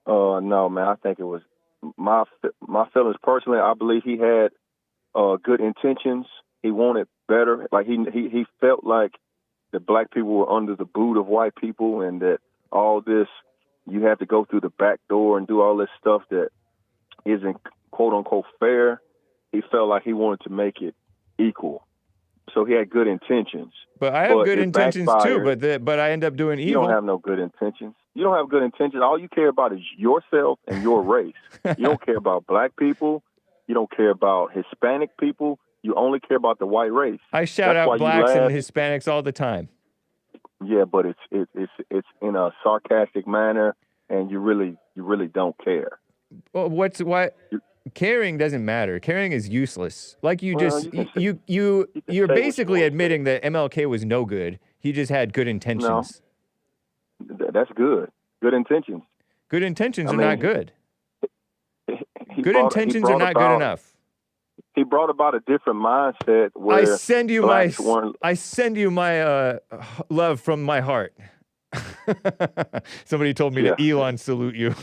No, man. I think it was my feelings personally. I believe he had good intentions. He wanted better. Like he felt like the black people were under the boot of white people, and that all this you have to go through the back door and do all this stuff that isn't quote unquote fair. He felt like he wanted to make it equal. So he had good intentions. But I have good intentions too, but I end up doing evil. You don't have no good intentions. You don't have good intentions. All you care about is yourself and your race. You don't care about black people. You don't care about Hispanic people. You only care about the white race. I shout out blacks and Hispanics all the time. Yeah, but it's in a sarcastic manner, and you really don't care. Well, caring doesn't matter. Caring is useless. Like you're basically admitting that MLK was no good. He just had good intentions. No, that's good. Good intentions. Good intentions are not good. Good intentions are not good enough. He brought about a different mindset where I send you my love from my heart. Somebody told me to Elon salute you.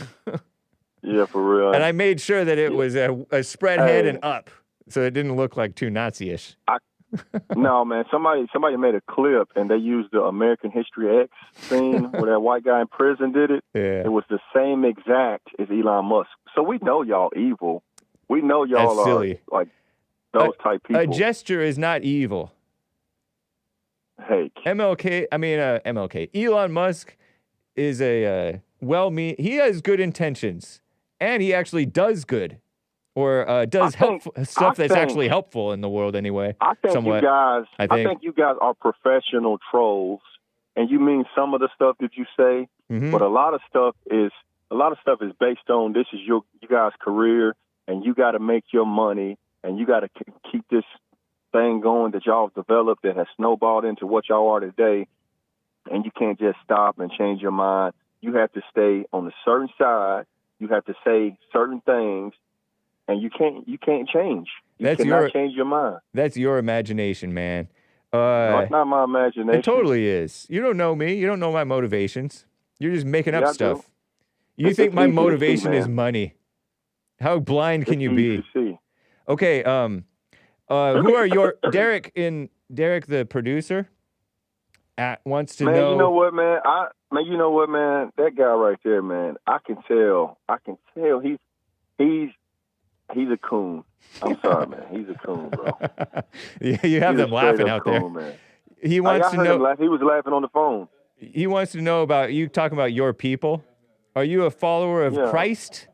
Yeah, for real. And I made sure that it was a spread head and up, so it didn't look like too Nazi-ish. No, man. Somebody made a clip, and they used the American History X scene where that white guy in prison did it. Yeah. It was the same exact as Elon Musk. So we know y'all evil. We know y'all are like those type people. A gesture is not evil. Hake. MLK. Elon Musk is he has good intentions, and he actually does good, or does stuff that's actually helpful in the world anyway. I think somewhat, I think you guys are professional trolls, and you mean some of the stuff that you say, but a lot of stuff is based on this is you guys' career, and you got to make your money, and you got to keep this thing going that y'all have developed that has snowballed into what y'all are today, and you can't just stop and change your mind. You have to stay on a certain side. You have to say certain things, and you can't change. You cannot change your mind. That's your imagination, man. No, it's not my imagination. It totally is. You don't know me. You don't know my motivations. You're just making up stuff. You think my motivation is money. How blind can you be? Okay, who are your Derek the producer wants to know. You know what, man? That guy right there, man. I can tell he's a coon. I'm sorry, man. He's a coon, bro. You have them laughing out there. Man. He wants to know. He was laughing on the phone. He wants to know about you talking about your people. Are you a follower of Christ?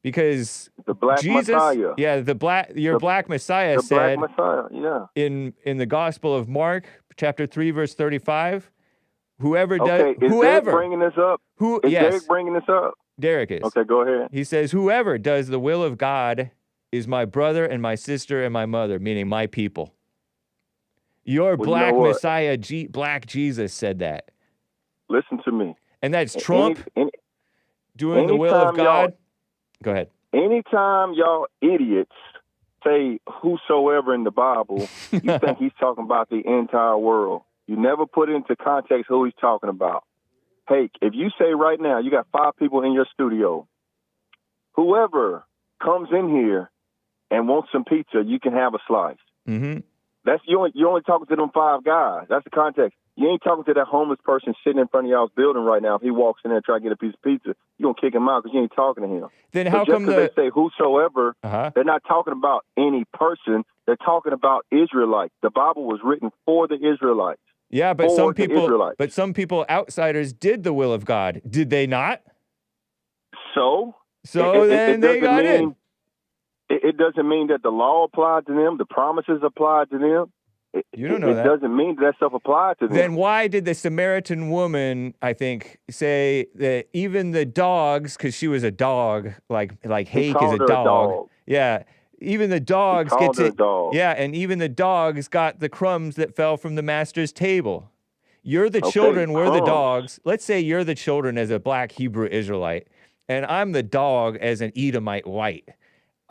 Because the black Jesus, Messiah. Yeah, your black Messiah said in the Gospel of Mark, chapter 3, verse 35, whoever does Derek bringing this up? Derek bringing this up? Derek is. Okay, go ahead. He says, whoever does the will of God is my brother and my sister and my mother, meaning my people. Your black Messiah, Black Jesus said that. Listen to me. And that's Trump doing the will of God. Go ahead. Anytime y'all idiots say whosoever in the Bible, you think he's talking about the entire world. You never put into context who he's talking about. Hake, if you say right now you got 5 people in your studio, whoever comes in here and wants some pizza, you can have a slice. Mm-hmm. That's you're only talking to them 5 guys. That's the context. You ain't talking to that homeless person sitting in front of y'all's building right now. If he walks in there and try to get a piece of pizza, you're going to kick him out because you ain't talking to him. Then how come they say whosoever, they're not talking about any person. They're talking about Israelites. The Bible was written for the Israelites. Yeah, but some people, outsiders, did the will of God. Did they not? So then they got in. It doesn't mean that the law applied to them, the promises applied to them. You don't know that. It doesn't mean that stuff applied to them. Then why did the Samaritan woman, I think, say that even the dogs, because she was a dog, like Hake is a dog. Yeah, even the dogs get to. Yeah, and even the dogs got the crumbs that fell from the master's table. You're the children, we're the dogs. Let's say you're the children as a black Hebrew Israelite, and I'm the dog as an Edomite white.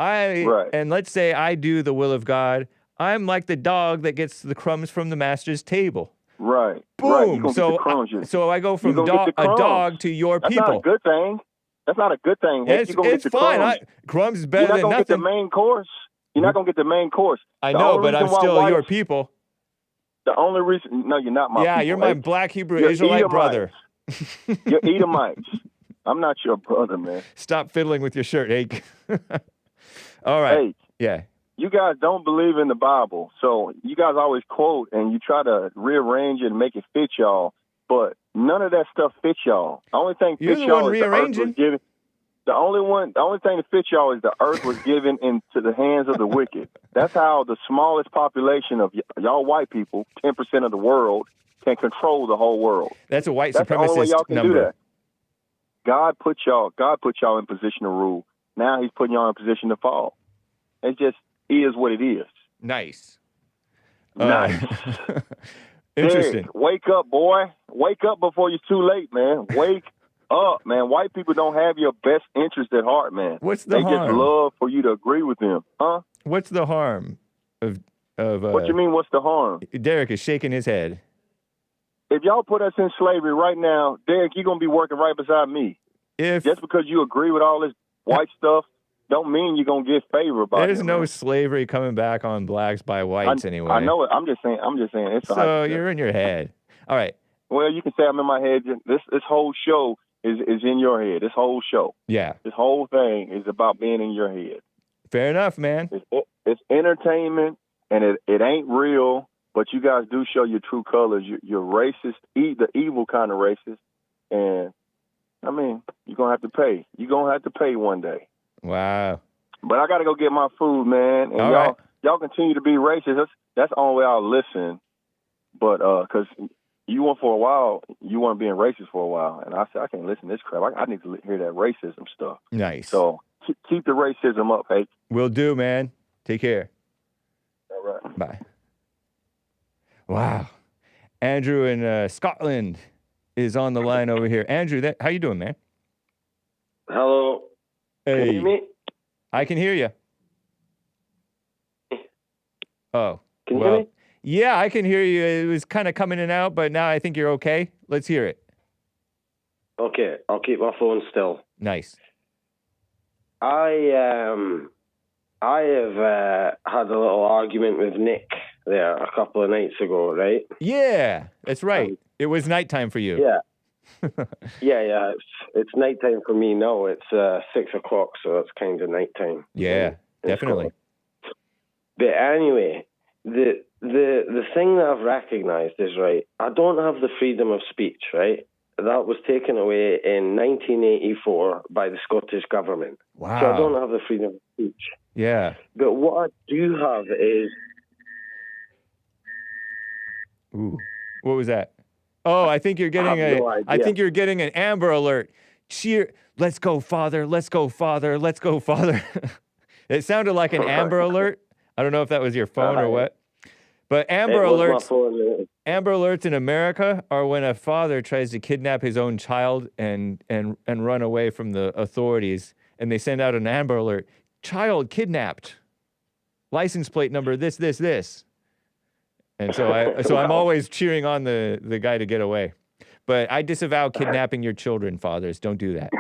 And let's say I do the will of God. I'm like the dog that gets the crumbs from the master's table. Right. Boom. Right. So I go from a dog to your people. That's not a good thing. That's not a good thing. It's fine. Crumbs is better than nothing. You're not going to get the main course. You're not going to get the main course. I know, but I'm still your people. The only reason, no, you're not my people. Yeah, you're my black Hebrew Israelite brother. You're Edomites. I'm not your brother, man. Stop fiddling with your shirt, Hake. All right. Hey, yeah. You guys don't believe in the Bible, so you guys always quote and you try to rearrange it and make it fit y'all, but none of that stuff fits y'all. The only thing fits y'all is the earth was given. The only thing that fits y'all is the earth was given into the hands of the wicked. That's how the smallest population of y'all white people, 10% of the world, can control the whole world. That's a white That's the only way y'all supremacist can number. do that. God put y'all in position to rule. Now he's putting y'all in position to fall. It just is what it is. Nice. Nice. Interesting. Dick, wake up, boy. Wake up before you're too late, man. Wake up, man. White people don't have your best interest at heart, man. What's the harm? They just love for you to agree with them, huh? What's the harm of what you mean, what's the harm? Derek is shaking his head. If y'all put us in slavery right now, Derek, you're going to be working right beside me. Just because you agree with all this white stuff don't mean you're going to get favor about it. There's no slavery coming back on blacks by whites anyway. I know it. I'm just saying. It's so you're in your head. All right. Well, you can say I'm in my head. This whole show is in your head. This whole show. Yeah. This whole thing is about being in your head. Fair enough, man. It's entertainment, and it ain't real, but you guys do show your true colors. You're racist, the evil kind of racist, and, I mean, you're going to have to pay. You're going to have to pay one day. Wow. But I got to go get my food, man. And y'all continue to be racist. That's the only way I'll listen. But because you want being racist for a while. And I said, I can't listen to this crap. I need to hear that racism stuff. Nice. So keep the racism up, Hake. Will do, man. Take care. All right. Bye. Wow. Andrew in Scotland is on the line over here. Andrew, how you doing, man? Hello. Hey. Can you hear me? I can hear you. Oh. Can you hear me? Yeah, I can hear you. It was kind of coming in and out, but now I think you're okay. Let's hear it. Okay, I'll keep my phone still. Nice. I have had a little argument with Nick there a couple of nights ago, right? Yeah, that's right. It was nighttime for you. Yeah. Yeah. It's nighttime for me now. It's 6 o'clock, so it's kind of nighttime. Yeah, definitely. But anyway, the thing that I've recognized is, right, I don't have the freedom of speech, right? That was taken away in 1984 by the Scottish government. Wow. So I don't have the freedom of speech. Yeah. But what I do have is... Ooh, what was that? Oh, I think you're getting I think you're getting an Amber Alert. Cheer! Let's go, Father! Let's go, Father! Let's go, Father! It sounded like an Amber Alert. I don't know if that was your phone or what. But Amber Alerts in America are when a father tries to kidnap his own child and run away from the authorities, and they send out an Amber Alert. Child kidnapped. License plate number this. And so I'm always cheering on the guy to get away. But I disavow kidnapping your children, fathers. Don't do that.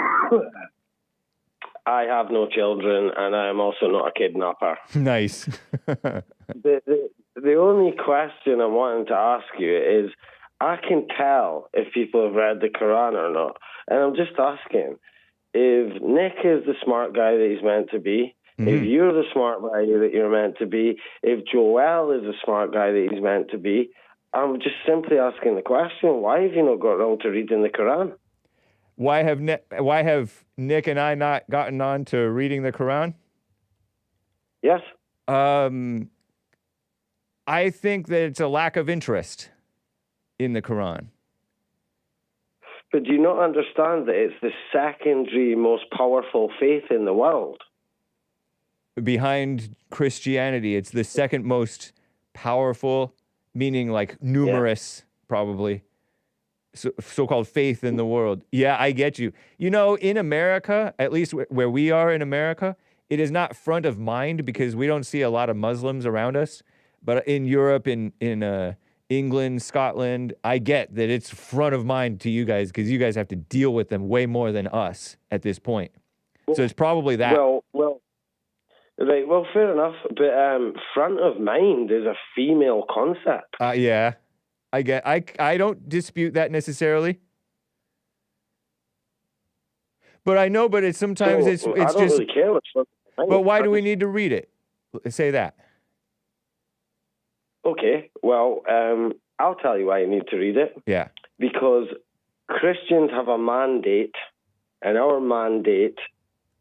I have no children, and I am also not a kidnapper. Nice. The only question I'm wanting to ask you is, I can tell if people have read the Koran or not. And I'm just asking, if Nick is the smart guy that he's meant to be, if you're the smart guy that you're meant to be, if Joel is the smart guy that he's meant to be, I'm just simply asking the question, why have you not got around to reading the Koran? Why have Nick and I not gotten on to reading the Koran? Yes. I think that it's a lack of interest in the Koran. But do you not understand that it's the secondary most powerful faith in the world? Behind Christianity, it's the second most powerful, meaning like numerous, probably, so-called faith in the world. Yeah, I get you. You know, in America, at least where we are in America, it is not front of mind because we don't see a lot of Muslims around us. But in Europe, in England, Scotland, I get that it's front of mind to you guys because you guys have to deal with them way more than us at this point. So it's probably that. Right, well, fair enough. But front of mind is a female concept. Yeah, I don't dispute that necessarily. But I know, but it's sometimes it's I don't just. really care what's front of mind. But why do we need to read it? Say that. Okay, well, I'll tell you why you need to read it. Yeah. Because Christians have a mandate, and our mandate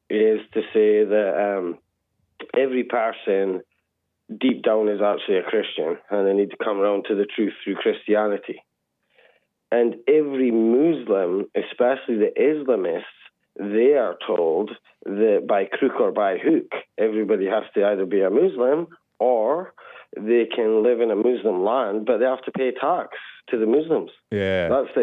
is to say that every person deep down is actually a Christian, and they need to come around to the truth through Christianity. And every Muslim, especially the Islamists, they are told that by crook or by hook, everybody has to either be a Muslim or they can live in a Muslim land, but they have to pay tax to the Muslims. Yeah. That's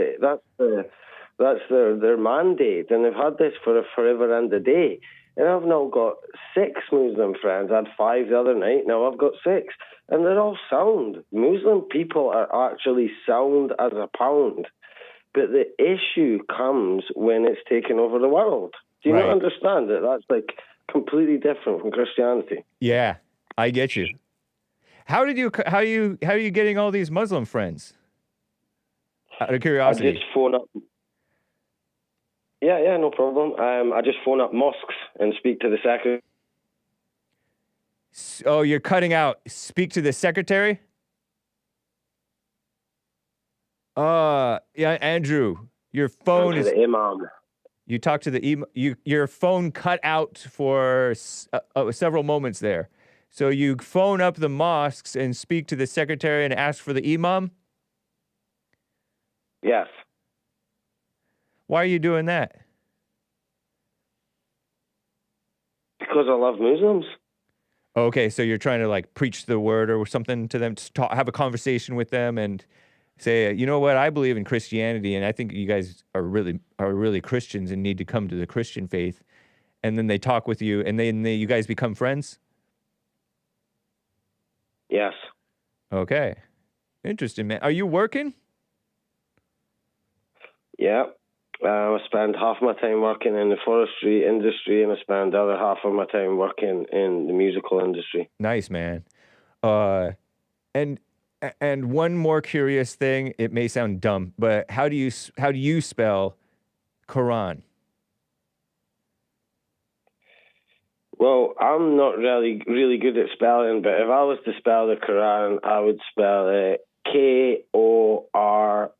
their mandate, and they've had this for forever and a day. And I've now got 6 Muslim friends. I had 5 the other night. Now I've got 6, and they're all sound. Muslim people are actually sound as a pound. But the issue comes when it's taken over the world. Do you not understand that? That's like completely different from Christianity. Yeah, I get you. How are you getting all these Muslim friends? Out of curiosity. I just phone up. Yeah, no problem. I just phone up mosques and speak to the secretary. Oh, you're cutting out. Speak to the secretary? Yeah, Andrew, your phone is. The imam. You talk to the imam. Your phone cut out for several moments there. So you phone up the mosques and speak to the secretary and ask for the imam? Yes. Why are you doing that? Because I love Muslims. Okay, so you're trying to like preach the word or something to them, to have a conversation with them and say, you know what, I believe in Christianity and I think you guys are really Christians and need to come to the Christian faith. And then they talk with you and then you guys become friends? Yes. Okay. Interesting, man. Are you working? Yeah. I spend half my time working in the forestry industry and I spend the other half of my time working in the musical industry. Nice, man. And one more curious thing, it may sound dumb, but how do you spell Koran? Well, I'm not really good at spelling, but if I was to spell the Koran, I would spell it Korann.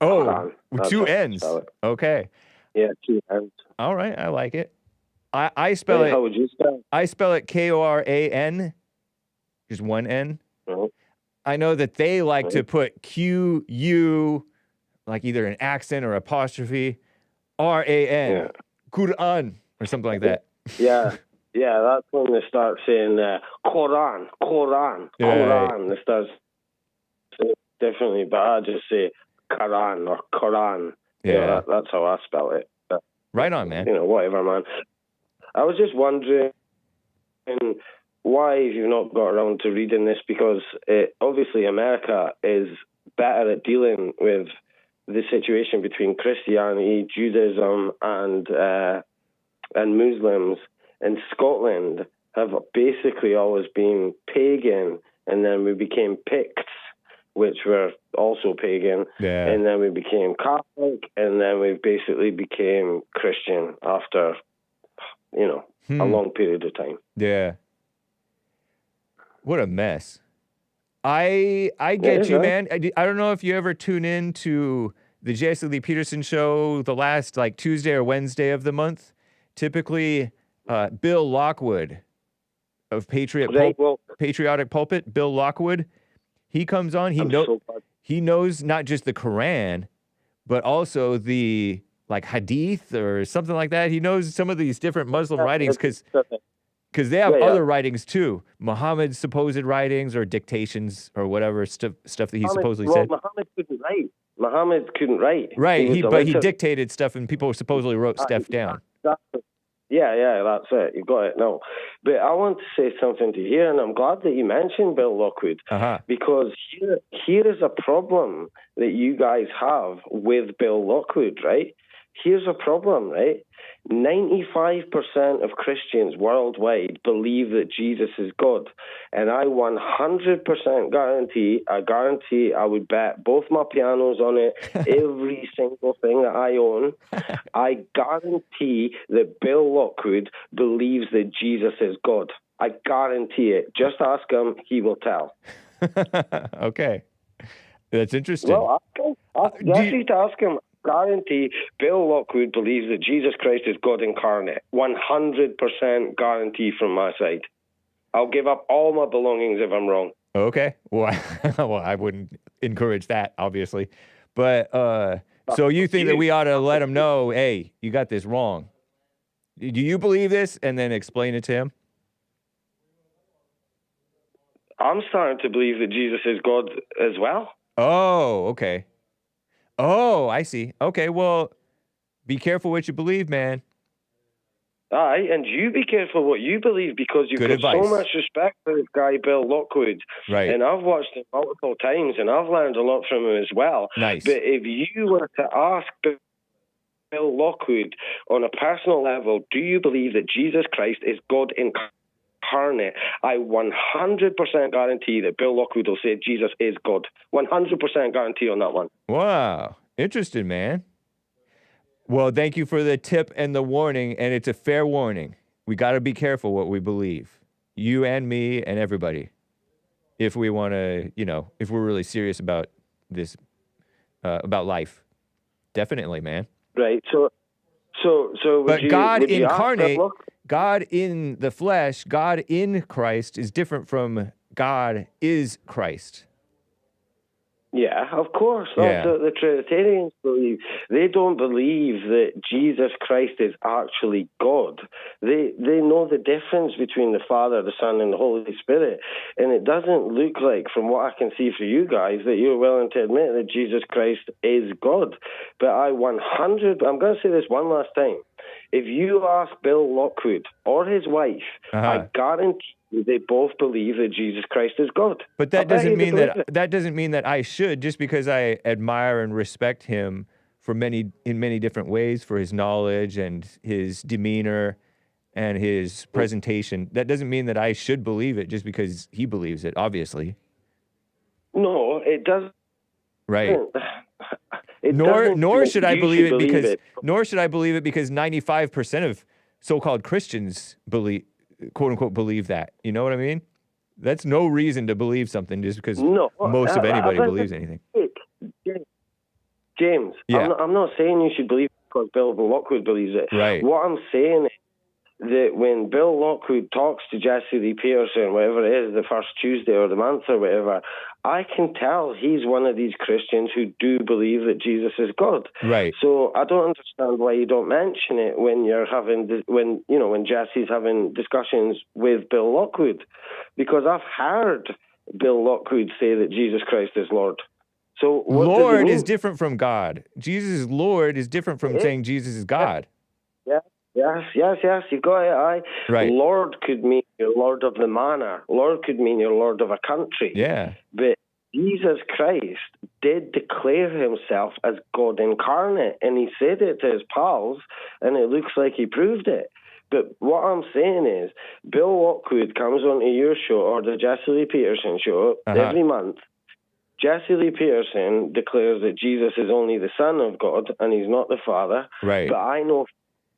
Oh, Koran. with 2 N's. Okay. Yeah, 2 N's. All right, I like it. I spell it. How would you spell it? I spell it Koran, just 1 N. Oh. I know that they like to put QU, like either an accent or apostrophe, RAN, Yeah. Quran, or something like that. Yeah, that's when they start saying Koran. They start saying it differently, but I just say Koran or Koran. Yeah. You know, that's how I spell it. Right on, man. You know, whatever, man. I was just wondering, why have you not got around to reading this? Because obviously America is better at dealing with the situation between Christianity, Judaism, and Muslims. And Scotland have basically always been pagan, and then we became Picts, which were also pagan, and then we became Catholic, and then we basically became Christian after, a long period of time. Yeah. What a mess. I get you, man. I don't know if you ever tune in to the Jesse Lee Peterson show the last Tuesday or Wednesday of the month. Typically, Bill Lockwood of Patriotic Pulpit, Bill Lockwood, he comes on. He knows not just the Koran, but also the Hadith or something like that. He knows some of these different Muslim writings because they have other writings too. Muhammad's supposed writings or dictations or whatever stuff that he supposedly said. Muhammad couldn't write. Right, but he dictated stuff and people supposedly wrote stuff down. Yeah, that's it. You got it. No, but I want to say something to you here, and I'm glad that you mentioned Bill Lockwood, because here is a problem that you guys have with Bill Lockwood, right? Here's a problem, right? 95% of Christians worldwide believe that Jesus is God. And I 100% guarantee, I would bet both my pianos on it, every single thing that I own, I guarantee that Bill Lockwood believes that Jesus is God. I guarantee it. Just ask him, he will tell. Okay. That's interesting. Well, ask him. Guarantee Bill Lockwood believes that Jesus Christ is God incarnate. 100% guarantee from my side. I'll give up all my belongings if I'm wrong. Okay. Well, I wouldn't encourage that, obviously. But so you think that we ought to let him know, hey, you got this wrong. Do you believe this? And then explain it to him? I'm starting to believe that Jesus is God as well. Oh, okay. Oh, I see. Okay, well, be careful what you believe, man. Aye, and you be careful what you believe, because you've got so much respect for this guy, Bill Lockwood. Right. And I've watched him multiple times, and I've learned a lot from him as well. Nice. But if you were to ask Bill Lockwood on a personal level, do you believe that Jesus Christ is God incarnate? I 100% guarantee that Bill Lockwood will say Jesus is God. 100% guarantee on that one. Wow. Interesting, man. Well, thank you for the tip and the warning, and it's a fair warning. We got to be careful what we believe. You and me and everybody. If we want to, if we're really serious about this, about life. Definitely, man. Right. So but God incarnate, God in the flesh, God in Christ is different from God is Christ. Yeah, of course. That's what the Trinitarians believe. They don't believe that Jesus Christ is actually God. They know the difference between the Father, the Son, and the Holy Spirit. And it doesn't look like, from what I can see for you guys, that you're willing to admit that Jesus Christ is God. But I'm going to say this one last time. If you ask Bill Lockwood or his wife, I guarantee they both believe that Jesus Christ is God. But that doesn't mean that I should, just because I admire and respect him in many different ways for his knowledge and his demeanor and his presentation. That doesn't mean that I should believe it just because he believes it, obviously. No, it doesn't. Right. Nor should I believe it because 95% of so-called Christians believe, quote unquote, believe that. You know what I mean? That's no reason to believe something just because most of anybody believes anything. James, I'm not saying you should believe it because Bill Lockwood believes it. Right. What I'm saying is that when Bill Lockwood talks to Jesse Lee Peterson, whatever it is, the first Tuesday or the month or whatever, I can tell he's one of these Christians who do believe that Jesus is God. Right. So I don't understand why you don't mention it when you're when Jesse's having discussions with Bill Lockwood, because I've heard Bill Lockwood say that Jesus Christ is Lord. So Lord is different from God. Jesus is Lord is different from saying Jesus is God. Yeah. Yes, you got it, aye. Right. Lord could mean your Lord of the manor. Lord could mean your Lord of a country. Yeah. But Jesus Christ did declare himself as God incarnate, and he said it to his pals, and it looks like he proved it. But what I'm saying is, Bill Lockwood comes onto your show, or the Jesse Lee Peterson show, every month. Jesse Lee Peterson declares that Jesus is only the Son of God, and he's not the Father. Right. But I know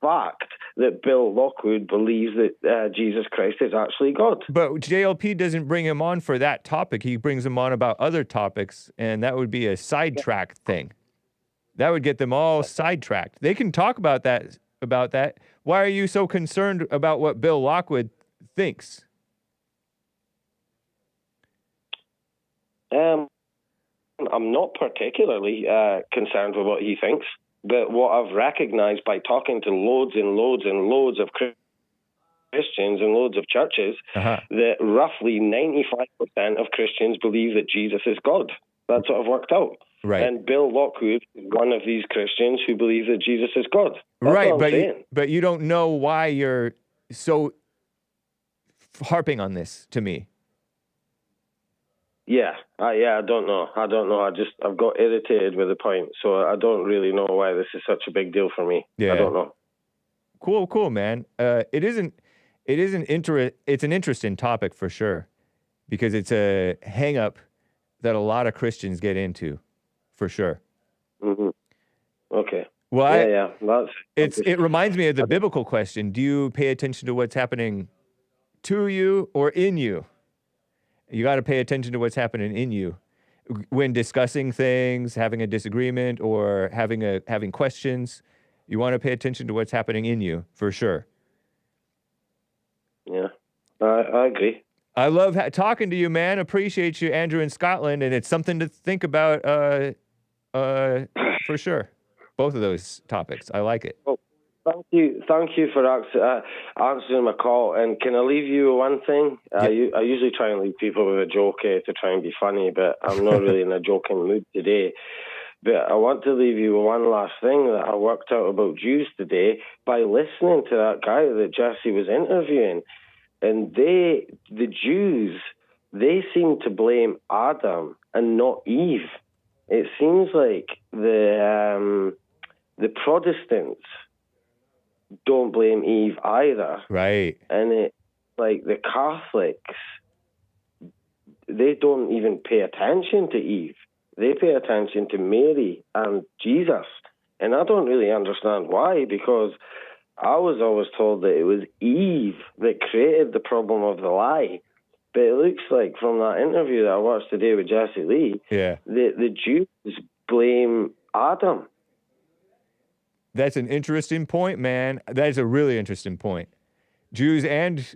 fact that Bill Lockwood believes that Jesus Christ is actually God. But JLP doesn't bring him on for that topic. He brings him on about other topics, and that would be a sidetrack thing. That would get them all sidetracked. They can talk about that. Why are you so concerned about what Bill Lockwood thinks? I'm not particularly concerned with what he thinks. But what I've recognized by talking to loads and loads and loads of Christians and loads of churches, that roughly 95% of Christians believe that Jesus is God. That's what I've worked out. Right. And Bill Lockwood is one of these Christians who believe that Jesus is God. That's right, what I'm saying. But you don't know why you're so harping on this to me. Yeah, I don't know. I've got irritated with the point, so I don't really know why this is such a big deal for me. Yeah. I don't know. Cool, man. It's an interesting topic for sure, because it's a hang up that a lot of Christians get into, for sure. Mm-hmm. Okay. Well, it reminds me of the biblical question. Do you pay attention to what's happening to you or in you? You got to pay attention to what's happening in you when discussing things, having a disagreement, or having questions. You want to pay attention to what's happening in you, for sure. Yeah, I agree. I love talking to you, man. Appreciate you, Andrew, in Scotland, and it's something to think about for sure. Both of those topics. I like it. Well, thank you for answering my call. And can I leave you with one thing? Yep. I usually try and leave people with a joke to try and be funny, but I'm not really in a joking mood today. But I want to leave you with one last thing that I worked out about Jews today by listening to that guy that Jesse was interviewing. And the Jews, they seem to blame Adam and not Eve. It seems like the Protestants don't blame Eve either. Right. And the Catholics, they don't even pay attention to Eve. They pay attention to Mary and Jesus. And I don't really understand why, because I was always told that it was Eve that created the problem of the lie. But it looks like from that interview that I watched today with Jesse Lee, the Jews blame Adam. That's an interesting point, man. That is a really interesting point. Jews and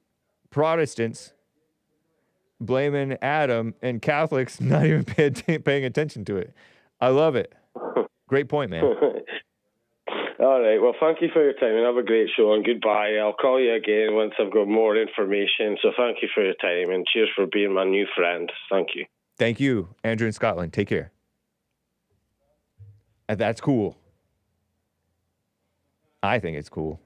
Protestants blaming Adam, and Catholics not even paying attention to it. I love it. Great point, man. All right. Well, thank you for your time and have a great show, and goodbye. I'll call you again once I've got more information. So thank you for your time, and cheers for being my new friend. Thank you. Thank you, Andrew in Scotland. Take care. That's cool. I think it's cool.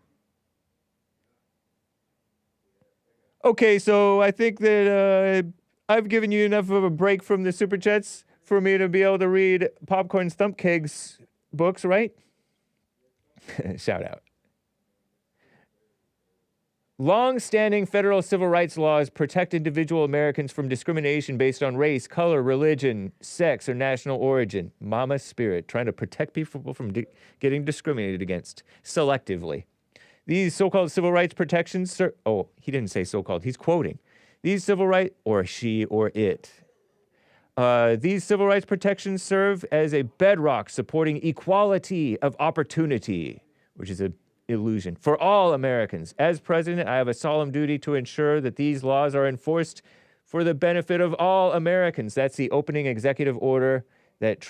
Okay, so I think that I've given you enough of a break from the Super Chats for me to be able to read Popcorn Stump Keg's books, right? Shout out. Long-standing federal civil rights laws protect individual Americans from discrimination based on race, color, religion, sex, or national origin. Mama spirit, trying to protect people from getting discriminated against selectively. These so-called civil rights protections... he didn't say so-called. He's quoting. These civil rights... Or she or it. These civil rights protections serve as a bedrock supporting equality of opportunity, which is an illusion, for all Americans. As president, I have a solemn duty to ensure that these laws are enforced for the benefit of all Americans. That's the opening executive order that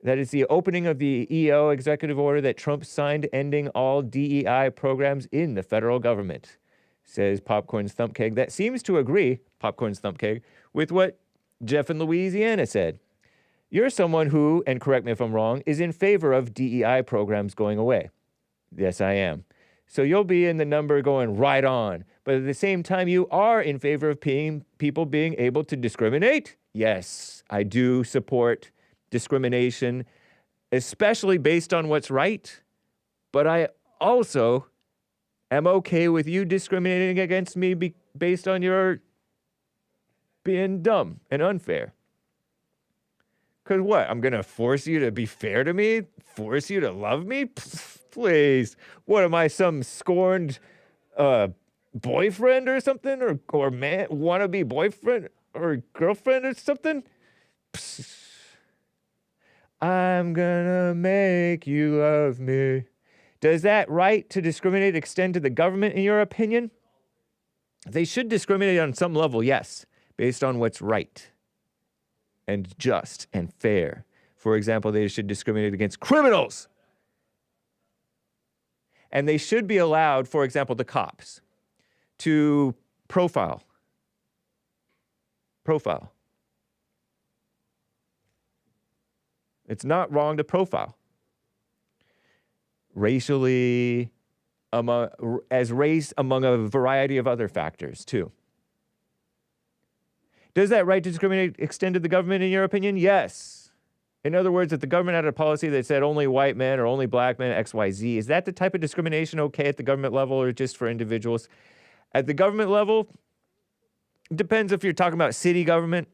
is the opening of the EO executive order that Trump signed ending all DEI programs in the federal government, says Popcorn Stump Keg. That seems to agree, Popcorn Stump Keg, with what Jeff in Louisiana said. You're someone who, and correct me if I'm wrong, is in favor of DEI programs going away. Yes, I am. So you'll be in the number going right on. But at the same time, you are in favor of people being able to discriminate? Yes, I do support discrimination, especially based on what's right. But I also am okay with you discriminating against me based on your being dumb and unfair. Because what? I'm going to force you to be fair to me? Force you to love me? Please. What am I, some scorned boyfriend or something? Or man, wannabe boyfriend or girlfriend or something? I'm gonna make you love me. Does that right to discriminate extend to the government, in your opinion? They should discriminate on some level, yes, based on what's right and just and fair. For example, they should discriminate against criminals. And they should be allowed, for example, the cops, to profile. It's not wrong to profile. Racially, as race among a variety of other factors, too. Does that right to discriminate extend to the government, in your opinion? Yes. In other words, if the government had a policy that said only white men or only black men, XYZ, is that the type of discrimination okay at the government level or just for individuals? At the government level, it depends if you're talking about city government.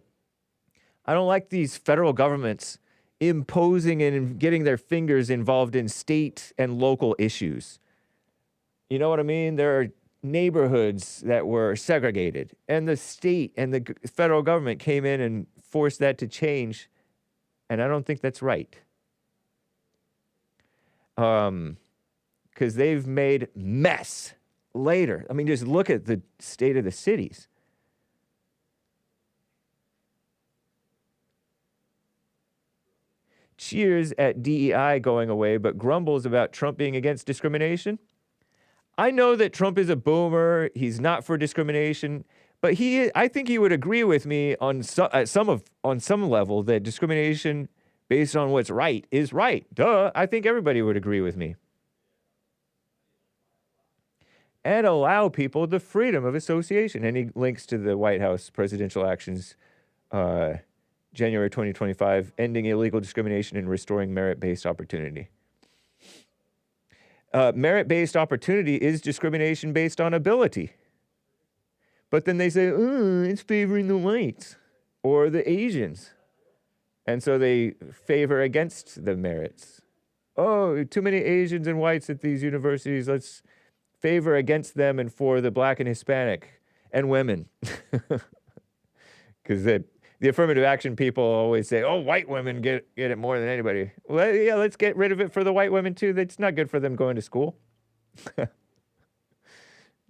I don't like these federal governments imposing and getting their fingers involved in state and local issues. You know what I mean? There are neighborhoods that were segregated, and the state and the federal government came in and forced that to change, and I don't think that's right. Because they've made mess later. I mean, just look at the state of the cities. Cheers at DEI going away, but grumbles about Trump being against discrimination. I know that Trump is a boomer. He's not for discrimination, but I think he would agree with me on some level that discrimination based on what's right is right. Duh. I think everybody would agree with me. And allow people the freedom of association. And he links to the White House presidential actions, January 2025, ending illegal discrimination and restoring merit-based opportunity. Merit-based opportunity is discrimination based on ability. But then they say, it's favoring the whites or the Asians. And so they favor against the merits. Oh, too many Asians and whites at these universities. Let's favor against them and for the black and Hispanic and women. Because the affirmative action people always say, white women get it more than anybody. Well, yeah, let's get rid of it for the white women, too. That's not good for them going to school.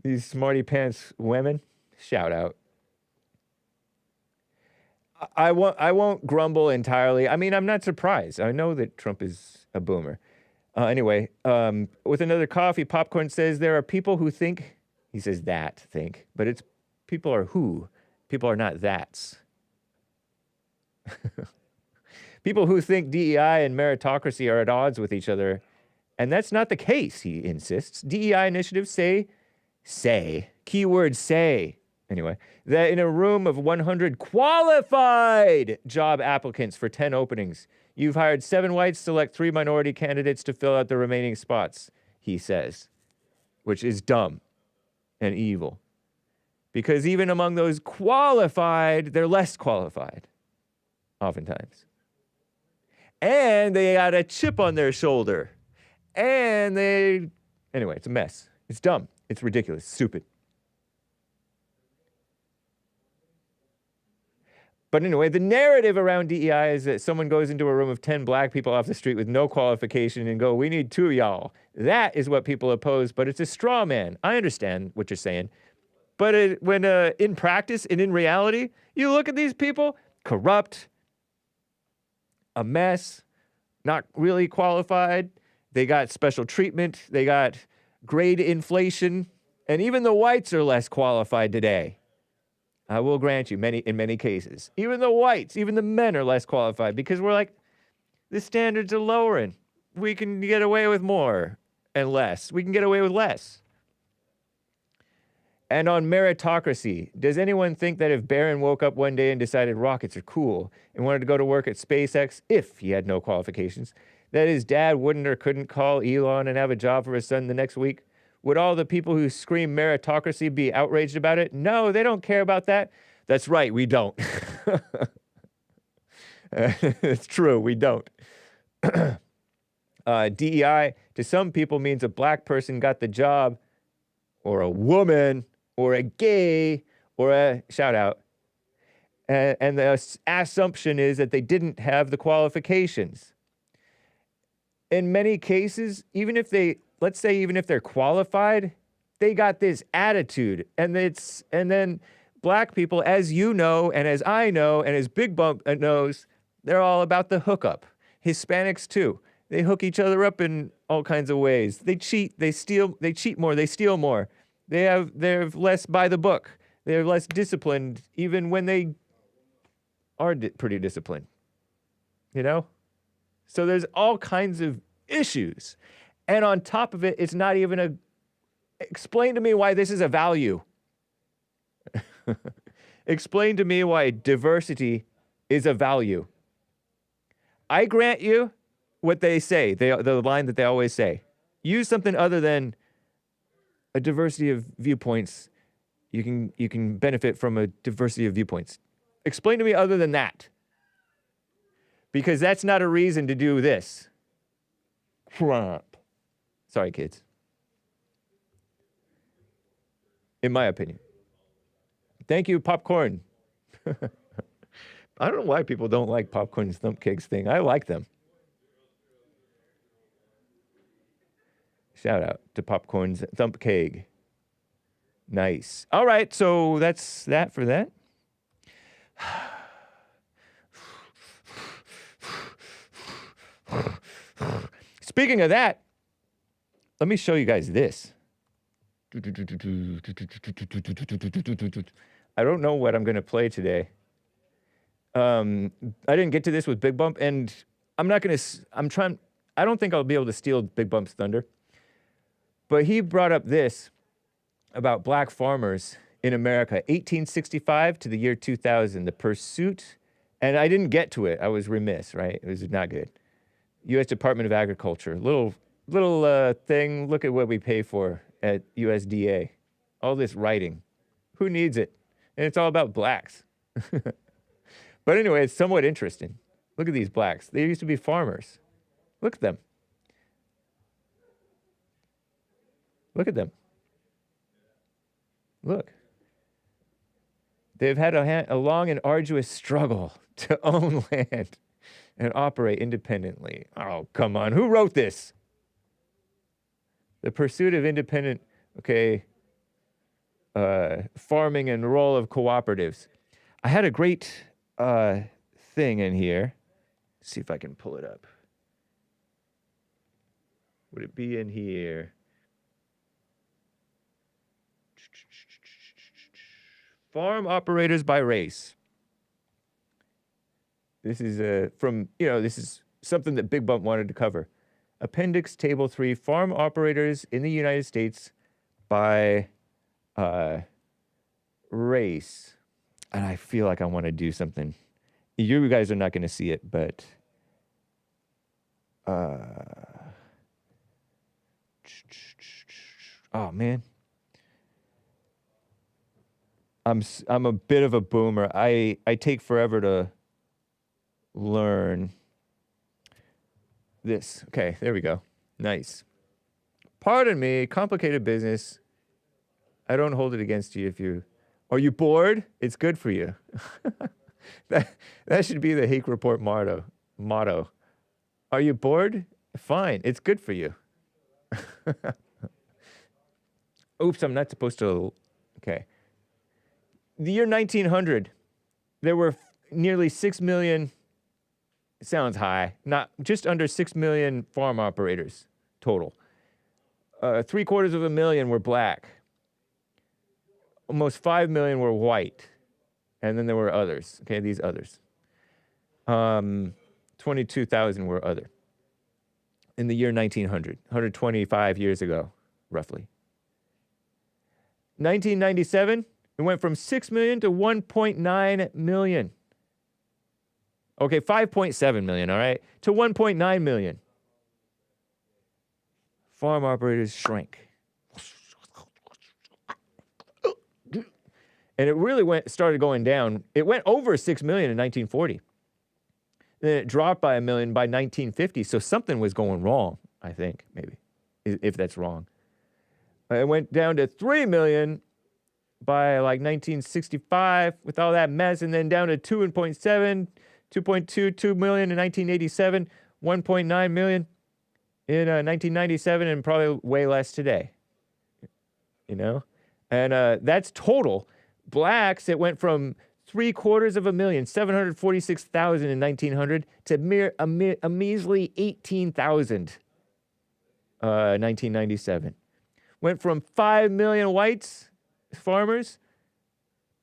These smarty pants women, shout out. I won't grumble entirely. I mean, I'm not surprised. I know that Trump is a boomer. Anyway, with another coffee, Popcorn says there are people who think, he says think, but it's people are who. People are not that's. People who think DEI and meritocracy are at odds with each other, and that's not the case, he insists. DEI initiatives say, keyword say, anyway, that in a room of 100 qualified job applicants for 10 openings, you've hired 7 whites, select 3 minority candidates to fill out the remaining spots, he says, which is dumb and evil. Because even among those qualified, they're less qualified. Oftentimes. And they got a chip on their shoulder. And anyway, it's a mess. It's dumb. It's ridiculous. Stupid. But anyway, the narrative around DEI is that someone goes into a room of 10 black people off the street with no qualification and go, we need 2 y'all. That is what people oppose, but it's a straw man. I understand what you're saying. But when in practice and in reality, you look at these people, corrupt, a mess, not really qualified. They got special treatment. They got grade inflation. And even the whites are less qualified today. I will grant you, in many cases. Even the whites, even the men are less qualified because we're like, the standards are lowering. We can get away with more. and less. We can get away with less. And on meritocracy, does anyone think that if Barron woke up one day and decided rockets are cool and wanted to go to work at SpaceX, if he had no qualifications, that his dad wouldn't or couldn't call Elon and have a job for his son the next week? Would all the people who scream meritocracy be outraged about it? No, they don't care about that. That's right, we don't. It's true, we don't. DEI, to some people, means a black person got the job, or a woman, or a gay, or a shout out. And the assumption is that they didn't have the qualifications. In many cases, even if they're qualified, they got this attitude. And then black people, as you know, and as I know, and as Bigg Bump knows, they're all about the hookup. Hispanics too. They hook each other up in all kinds of ways. They cheat, they steal, they cheat more, they steal more. They're less by the book. They're less disciplined, even when they are pretty disciplined. You know? So there's all kinds of issues. And on top of it, it's not even explain to me why this is a value. Explain to me why diversity is a value. I grant you what they say, the line that they always say. Use something other than a diversity of viewpoints. You can benefit from a diversity of viewpoints. Explain to me other than that. Because that's not a reason to do this. Trump. Sorry, kids. In my opinion. Thank you, Popcorn. I don't know why people don't like Popcorn's Thump Cakes thing. I like them. Shout out to Popcorn's Thump Cake. Nice. All right, so that's that for that. Speaking of that, let me show you guys this. I don't know what I'm going to play today. I didn't get to this with Bigg Bump, and I don't think I'll be able to steal Bigg Bump's thunder. But he brought up this about black farmers in America, 1865 to the year 2000, the pursuit, and I didn't get to it. I was remiss, right? It was not good. U.S. Department of Agriculture, little thing, look at what we pay for at USDA. All this writing. Who needs it? And it's all about blacks. But anyway, it's somewhat interesting. Look at these blacks. They used to be farmers. Look at them. Look at them. Look. They've had a long and arduous struggle to own land and operate independently. Oh, come on. Who wrote this? The pursuit of independent, farming and role of cooperatives. I had a great thing in here. Let's see if I can pull it up. Would it be in here? Farm operators by race. This is this is something that Bigg Bump wanted to cover. Appendix Table 3, farm operators in the United States by race. And I feel like I want to do something. You guys are not going to see it, but oh man. I'm a bit of a boomer. I take forever to learn this. Okay, there we go. Nice. Pardon me, complicated business. I don't hold it against you if you... Are you bored? It's good for you. That should be the Hake Report motto. Are you bored? Fine, it's good for you. Oops, I'm not supposed to... Okay. The year 1900, there were nearly 6 million... It sounds high. Not just under 6 million farm operators total. 750,000 were black. Almost 5 million were white. And then there were others. Okay, these others. 22,000 were other. in the year 1900, 125 years ago, roughly. 1997, it went from 6 million to 1.9 million. Okay, 5.7 million, all right, to 1.9 million. Farm operators shrank. And it really started going down. It went over 6 million in 1940. Then it dropped by 1 million by 1950. So something was going wrong, I think, maybe, if that's wrong. It went down to 3 million by like 1965 with all that mess, and then down to 2.7, 2.2, 2 million in 1987, 1.9 million in 1997, and probably way less today. You know? And that's total. Blacks, it went from 746,000 in 1900 to a measly 18,000 1997. Went from 5 million whites farmers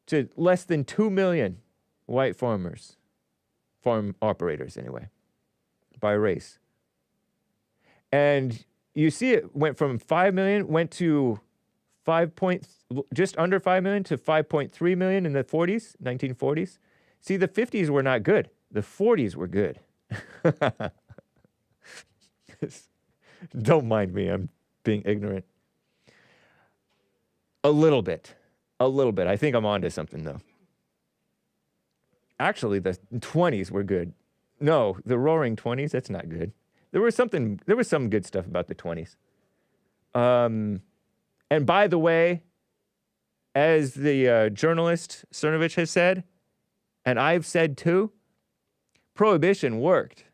to less than 2 million white farmers, farm operators anyway, by race. And you see it went from 5 million, went to just under 5 million to 5.3 million in the 40s, 1940s. See, the 50s were not good. The 40s were good. Don't mind me, I'm being ignorant. A little bit. I think I'm onto something, though. Actually, the 20s were good. No, the roaring 20s, that's not good. There was some good stuff about the 20s. And by the way, as the journalist Cernovich has said, and I've said too, prohibition worked.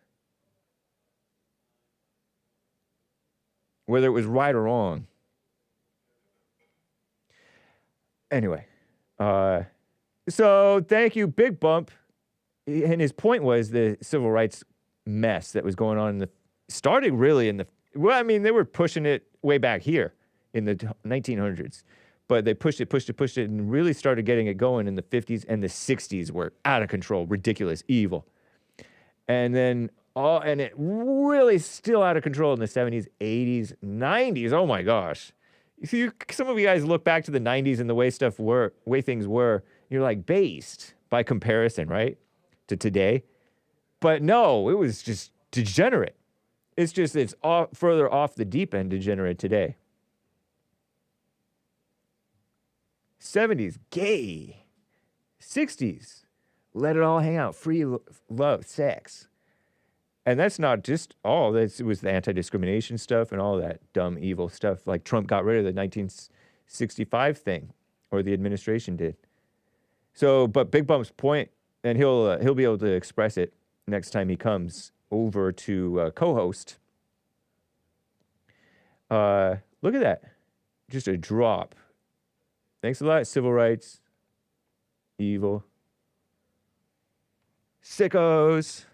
Whether it was right or wrong. Anyway, so thank you, Bigg Bump. And his point was the civil rights mess that was going on started really they were pushing it way back here in the 1900s, but they pushed it, and really started getting it going in the 50s, and the 60s were out of control, ridiculous, evil. And then and it really still out of control in the 70s, 80s, 90s. Oh my gosh. Some of you guys look back to the 90s and the way things were, you're like based by comparison, right, to today. But no, it was just degenerate. It's further off the deep end degenerate today. 70s, gay. 60s, let it all hang out, free love, sex. And that's not just all. It was the anti-discrimination stuff and all that dumb, evil stuff. Like Trump got rid of the 1965 thing, or the administration did. So, but Bigg Bump's point, and he'll be able to express it next time he comes over to co-host. Look at that, just a drop. Thanks a lot, civil rights, evil, sickos.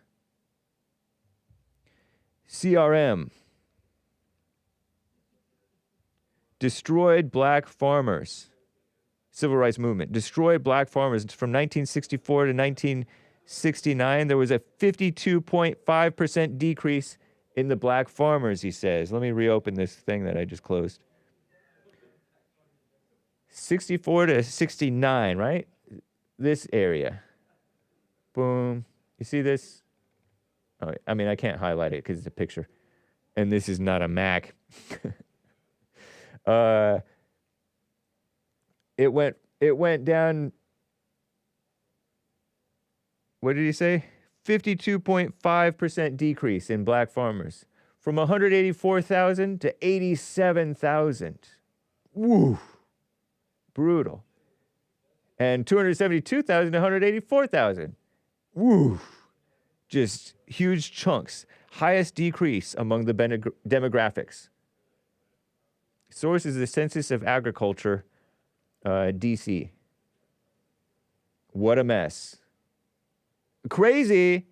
CRM. Destroyed black farmers. Civil rights movement. Destroyed black farmers. From 1964 to 1969, there was a 52.5% decrease in the black farmers, he says. Let me reopen this thing that I just closed. 64 to 69, right? This area. Boom. You see this? Oh, I mean, I can't highlight it because it's a picture. And this is not a Mac. It went down. What did he say? 52.5% decrease in black farmers. From 184,000 to 87,000. Woo. Brutal. And 272,000 to 184,000. Woo. Just huge chunks. Highest decrease among the demographics. Source is the Census of Agriculture, DC. What a mess. Crazy.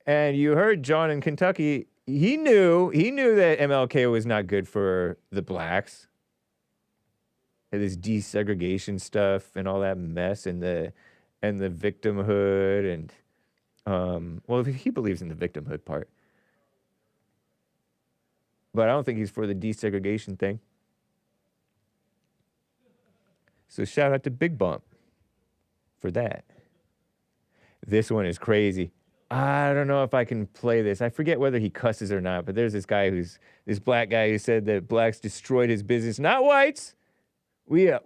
And you heard John in Kentucky, he knew that MLK was not good for the blacks. And this desegregation stuff and all that mess, and the victimhood, and Well, he believes in the victimhood part. But I don't think he's for the desegregation thing. So shout out to Bigg Bump for that. This one is crazy. I don't know if I can play this. I forget whether he cusses or not, but there's this black guy who said that blacks destroyed his business, not whites. We are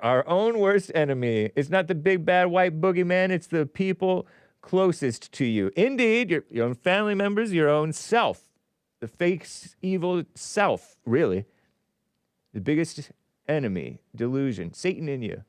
our own worst enemy. It's not the big bad white boogeyman, it's the people closest to you. Indeed, your own family members, your own self. The fake evil self, really. The biggest enemy, delusion, Satan in you.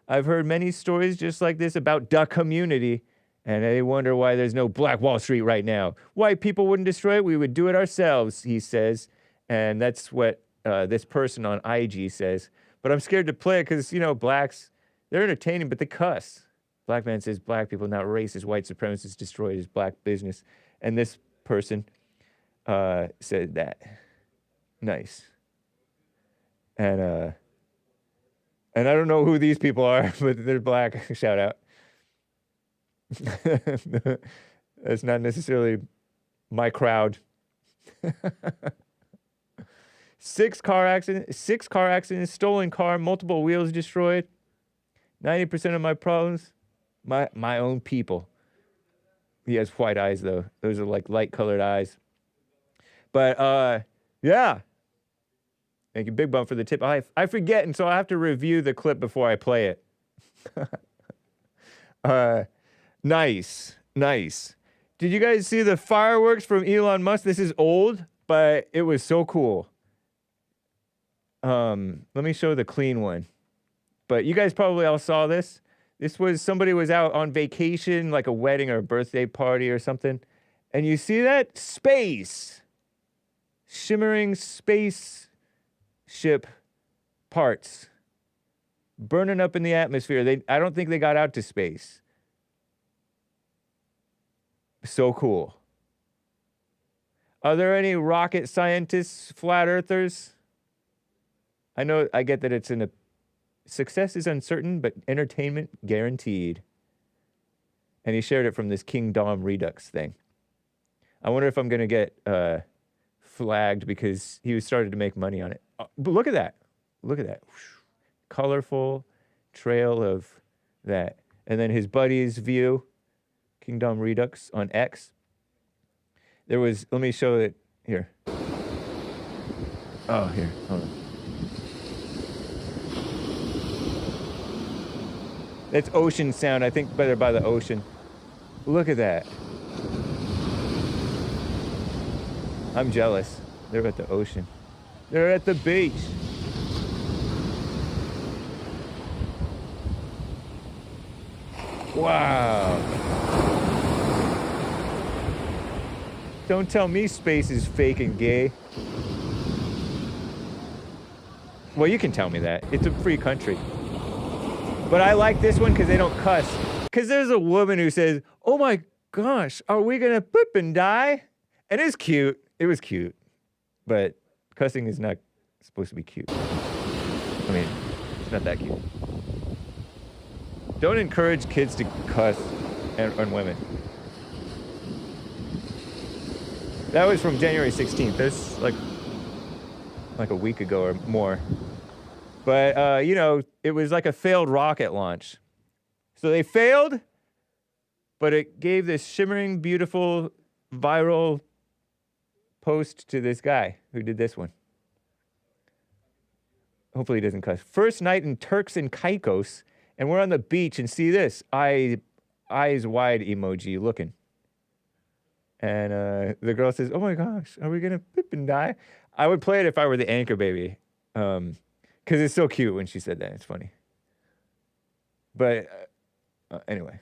I've heard many stories just like this about the community, and they wonder why there's no Black Wall Street right now. White people wouldn't destroy it, we would do it ourselves, he says. And that's what this person on IG says. But I'm scared to play it because, blacks, they're entertaining, but they cuss. Black man says black people, not racist, white supremacists destroyed his black business. And this person said that. Nice. And I don't know who these people are, but they're black. Shout out. That's not necessarily my crowd. 6 car accidents, stolen car, multiple wheels destroyed. 90% of my problems, my own people. He has white eyes though. Those are like light colored eyes. But yeah. Thank you, Bigg Bump, for the tip. I forget, and so I have to review the clip before I play it. Nice. Did you guys see the fireworks from Elon Musk? This is old, but it was so cool. Let me show the clean one. But you guys probably all saw this. This was, somebody was out on vacation, like a wedding or a birthday party or something. And you see that? Space. Shimmering spaceship parts. Burning up in the atmosphere. I don't think they got out to space. So cool. Are there any rocket scientists, flat earthers? I get that it's success is uncertain, but entertainment guaranteed. And he shared it from this Kingdom Redux thing. I wonder if I'm going to get flagged because he started to make money on it. But look at that. Colorful trail of that. And then his buddy's view, Kingdom Redux on X. Let me show it here. Oh, here, hold on. That's ocean sound, I think better by the ocean. Look at that. I'm jealous. They're at the ocean. They're at the beach. Wow. Don't tell me space is fake and gay. Well, you can tell me that. It's a free country. But I like this one because they don't cuss. Because there's a woman who says, oh my gosh, are we going to poop and die? And it's cute. It was cute. But cussing is not supposed to be cute. I mean, it's not that cute. Don't encourage kids to cuss and women. That was from January 16th. That's like a week ago or more. But, it was like a failed rocket launch. So they failed, but it gave this shimmering, beautiful, viral post to this guy who did this one. Hopefully he doesn't cuss. First night in Turks and Caicos, and we're on the beach, and see this, eyes wide emoji looking. And the girl says, oh my gosh, are we going to poop and die? I would play it if I were the anchor baby. Because it's so cute when she said that. It's funny. But anyway,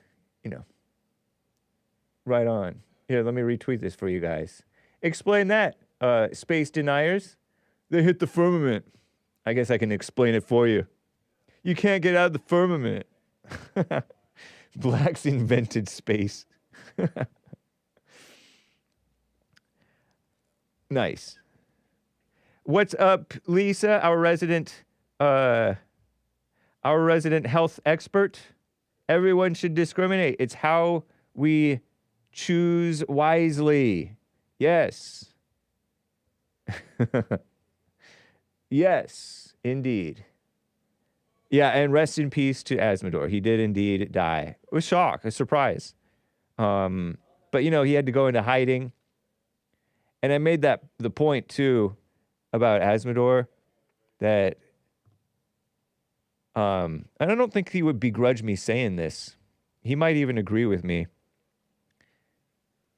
right on. Here, let me retweet this for you guys. Explain that, space deniers. They hit the firmament. I guess I can explain it for you. You can't get out of the firmament. Blacks invented space. Nice. What's up, Lisa, our resident health expert? Everyone should discriminate. It's how we choose wisely. Yes. Yes, indeed. Yeah, and rest in peace to Azzmador. He did indeed die. It was shock, a surprise. But, you know, he had to go into hiding. And I made the point, too, about Azzmador, that and I don't think he would begrudge me saying this. He might even agree with me.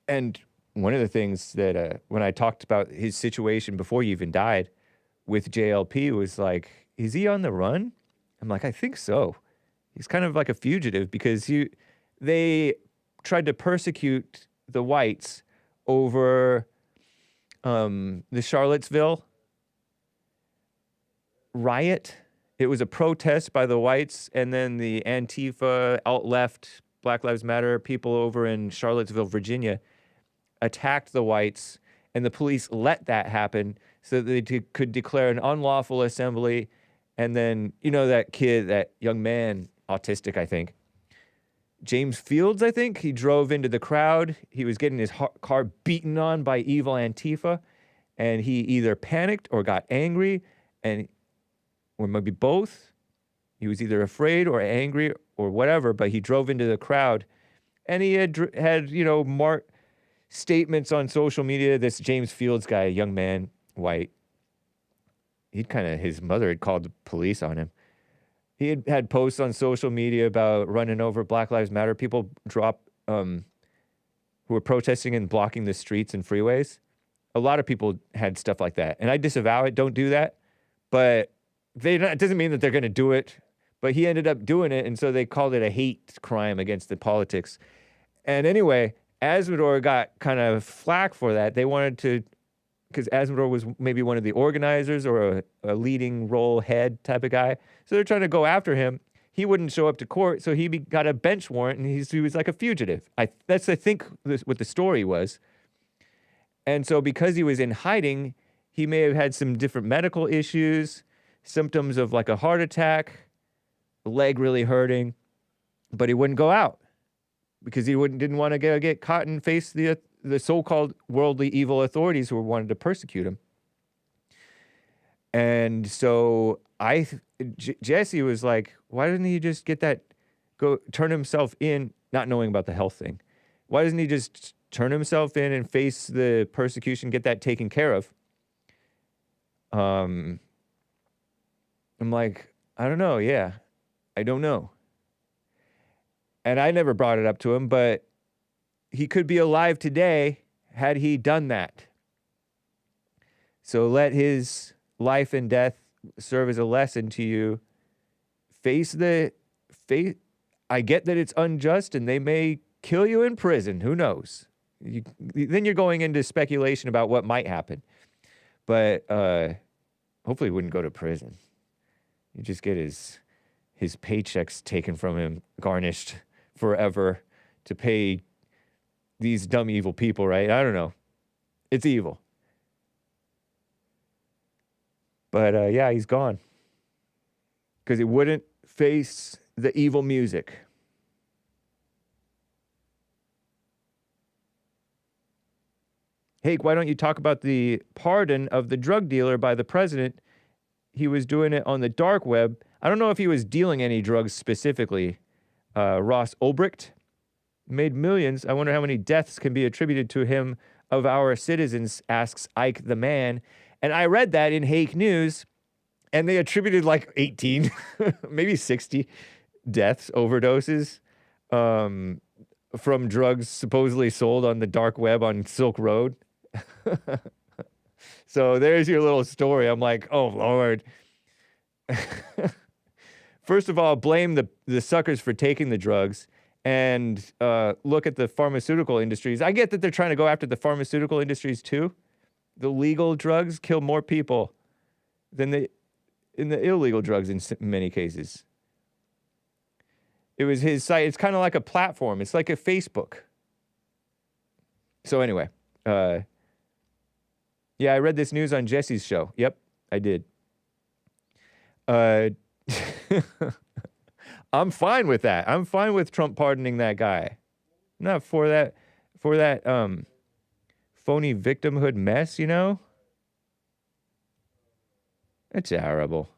And one of the things that when I talked about his situation before he even died with JLP was like, is he on the run? I'm like, I think so. He's kind of like a fugitive because they tried to persecute the whites over the Charlottesville riot. It was a protest by the whites, and then the Antifa, alt-left, Black Lives Matter people over in Charlottesville, Virginia, attacked the whites, and the police let that happen so that they could declare an unlawful assembly. And then, you know, that kid, that young man, autistic, I think, James Fields, I think, he drove into the crowd. He was getting his car beaten on by evil Antifa, and he either panicked or got angry, or maybe both. He was either afraid or angry or whatever, but he drove into the crowd, and he had you know, statements on social media. This James Fields guy, a young man, white, his mother had called the police on him. He had posts on social media about running over Black Lives Matter people, who were protesting and blocking the streets and freeways. A lot of people had stuff like that, and I disavow it. Don't do that. But it doesn't mean that they're going to do it. But he ended up doing it, and so they called it a hate crime against the politics. And anyway, Azzmador got kind of flack for that. They wanted to, because Azzmador was maybe one of the organizers or a leading role head type of guy. So they're trying to go after him. He wouldn't show up to court, so he got a bench warrant, and he was like a fugitive. That's, I think, what the story was. And so because he was in hiding, he may have had some different medical issues, symptoms of like a heart attack, leg really hurting, but he wouldn't go out because he didn't want to get caught and face the so-called worldly evil authorities who wanted to persecute him. And so Jesse was like, why doesn't he just turn himself in, not knowing about the health thing? Why doesn't he just turn himself in and face the persecution, get that taken care of? I'm like, I don't know. Yeah, I don't know. And I never brought it up to him, but he could be alive today had he done that. So let his life and death serve as a lesson to you. I get that it's unjust and they may kill you in prison. Who knows? Then you're going into speculation about what might happen. But hopefully he wouldn't go to prison. You just get his paychecks taken from him, garnished forever to pay these dumb, evil people, right? I don't know. It's evil. But yeah, he's gone. Because he wouldn't face the evil music. Hake, why don't you talk about the pardon of the drug dealer by the president? He was doing it on the dark web. I don't know if he was dealing any drugs specifically. Ross Ulbricht made millions. I wonder how many deaths can be attributed to him of our citizens, asks Ike the Man. And I read that in Hake News, and they attributed like 18, maybe 60 deaths, overdoses, from drugs supposedly sold on the dark web on Silk Road. So there's your little story. I'm like, oh, Lord. First of all, blame the suckers for taking the drugs and look at the pharmaceutical industries. I get that they're trying to go after the pharmaceutical industries too. The legal drugs kill more people than the illegal drugs in many cases. It was his site. It's kind of like a platform. It's like a Facebook. So anyway, yeah, I read this news on Jesse's show. Yep, I did. I'm fine with that. I'm fine with Trump pardoning that guy. Not for that phony victimhood mess, you know? It's terrible.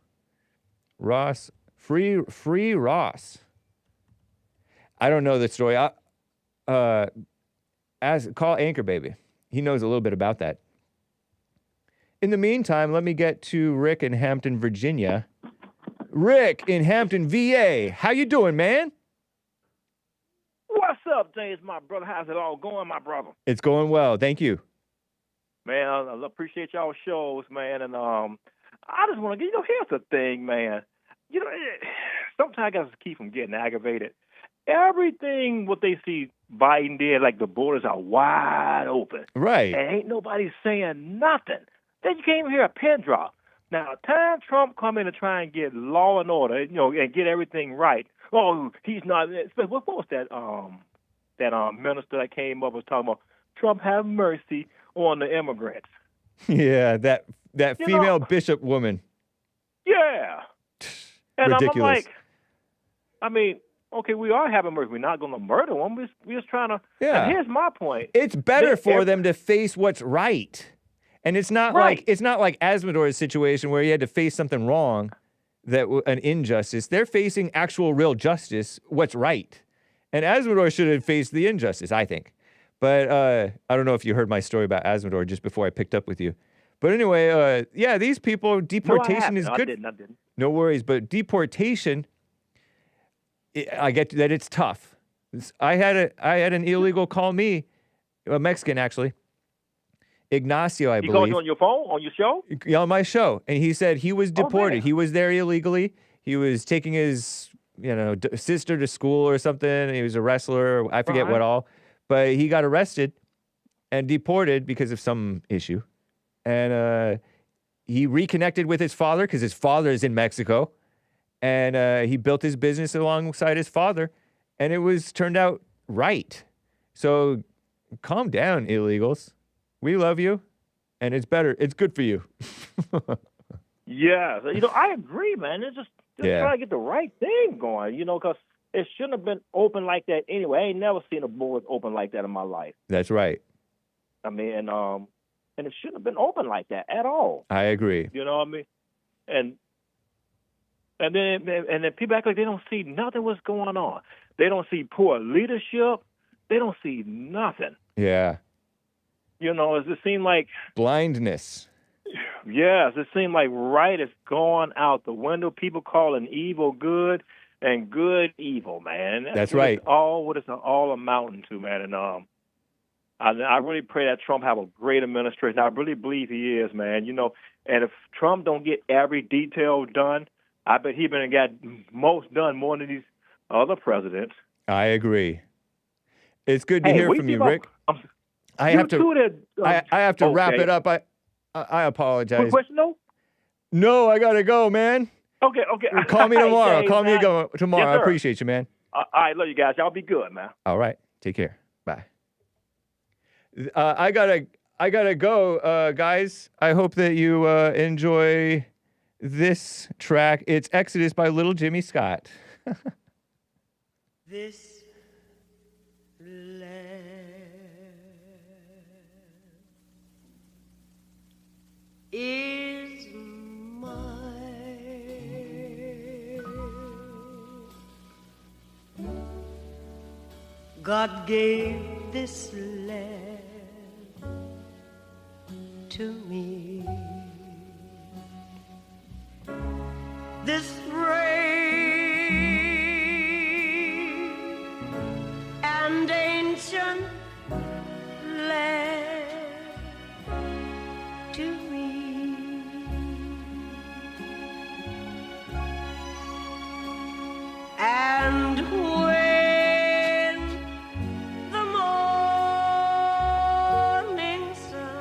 Ross, free Ross. I don't know the story. Call Anchor Baby. He knows a little bit about that. In the meantime, let me get to Rick in Hampton, Virginia. Rick in Hampton, VA. How you doing, man? What's up, James, my brother? How's it all going, my brother? It's going well. Thank you. Man, I appreciate y'all shows, man. And I just want to get, here's the thing, man. Sometimes I got to keep from getting aggravated. Everything what they see Biden did, like the borders are wide open. Right. And ain't nobody saying nothing. Then you can't even hear a pin drop. Now, time Trump come in to try and get law and order, and get everything right. Oh, he's not. What was that? That minister that came up was talking about Trump have mercy on the immigrants. Yeah, that female bishop woman. Yeah. And Ridiculous. I'm like, okay, we are having mercy. We're not going to murder them. We're just trying to. Yeah. And here's my point. It's better for them to face what's right. And it's not like Azzmador's situation where he had to face something wrong, an injustice. They're facing actual real justice, what's right. And Azzmador should have faced the injustice, I think. But I don't know if you heard my story about Azzmador just before I picked up with you. But anyway, these people, deportation is good. I didn't. No worries, but deportation, I get that it's tough. I had an illegal call me, a Mexican actually, Ignacio, I believe. He called you on your phone, on your show? Yeah, on my show. And he said he was deported. He was there illegally. He was taking his, sister to school or something. He was a wrestler. I forget what all. But he got arrested and deported because of some issue. And he reconnected with his father because his father is in Mexico. And he built his business alongside his father. And it turned out right. So calm down, illegals. We love you, and it's better. It's good for you. Yeah. I agree, man. It's just trying to get the right thing going, because it shouldn't have been open like that anyway. I ain't never seen a board open like that in my life. That's right. I mean, and it shouldn't have been open like that at all. I agree. You know what I mean? And then people act like they don't see nothing what's going on. They don't see poor leadership. They don't see nothing. Yeah. It just seemed like blindness. Yes, it seemed like right is gone out the window. People calling evil good and good evil, man. That's right. What it's all amounting to, man. And I really pray that Trump have a great administration. I really believe he is, man. And if Trump don't get every detail done, I bet he been got most done more than these other presidents. I agree. It's good to hear from you, Rick. I have to wrap it up. I apologize. Quick question, though? No, I gotta go, man. Okay. Call me tomorrow. Call me tomorrow. Yes, I appreciate you, man. All right, love you guys. Y'all be good, man. All right, take care. Bye. I gotta go, guys. I hope that you enjoy this track. It's Exodus by Little Jimmy Scott. This land is mine. God gave this land to me. This brave and ancient land to me. And when the morning sun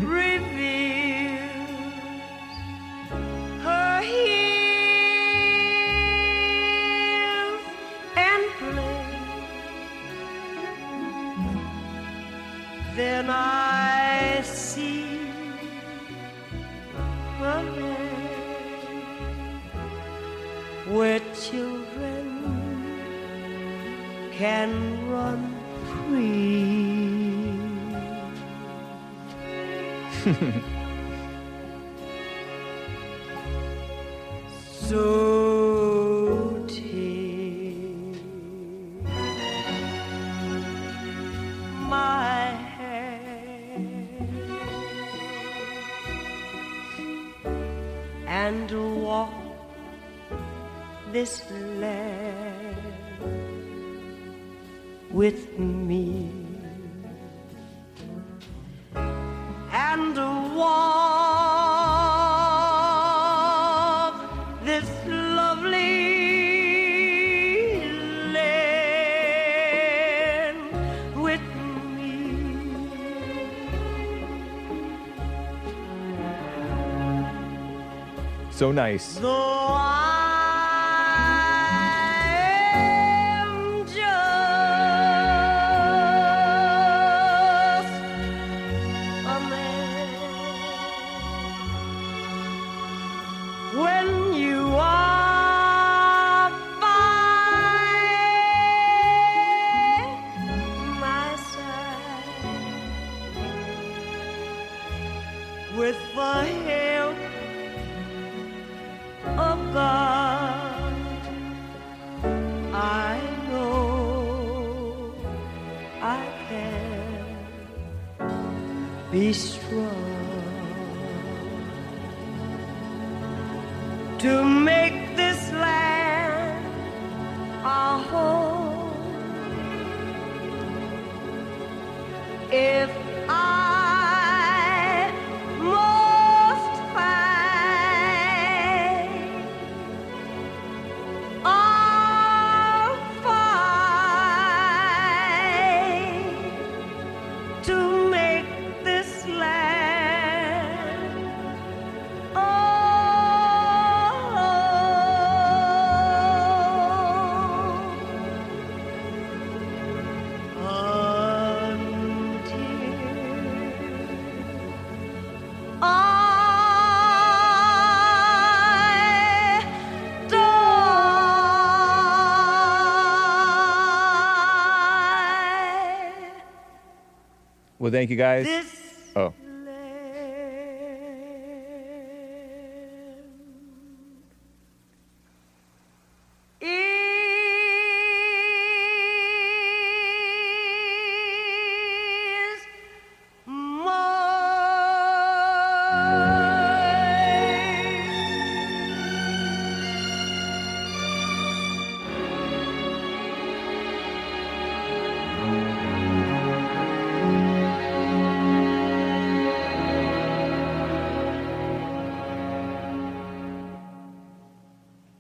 reveals her hills and plains, then I see the land where children can run free. So take my hand and walk this land with me, and walk this lovely land with me. So nice. Though I am just a man, when you are by my side, with the help of God, I know I can be strong to make this land our home. If I must fight or fight to make this land Well, thank you guys. Oh.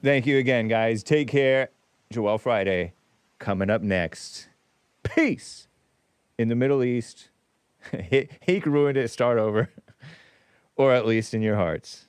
Thank you again, guys. Take care. Joel Friday coming up next. Peace in the Middle East. Hake ruined it. Start over. Or at least in your hearts.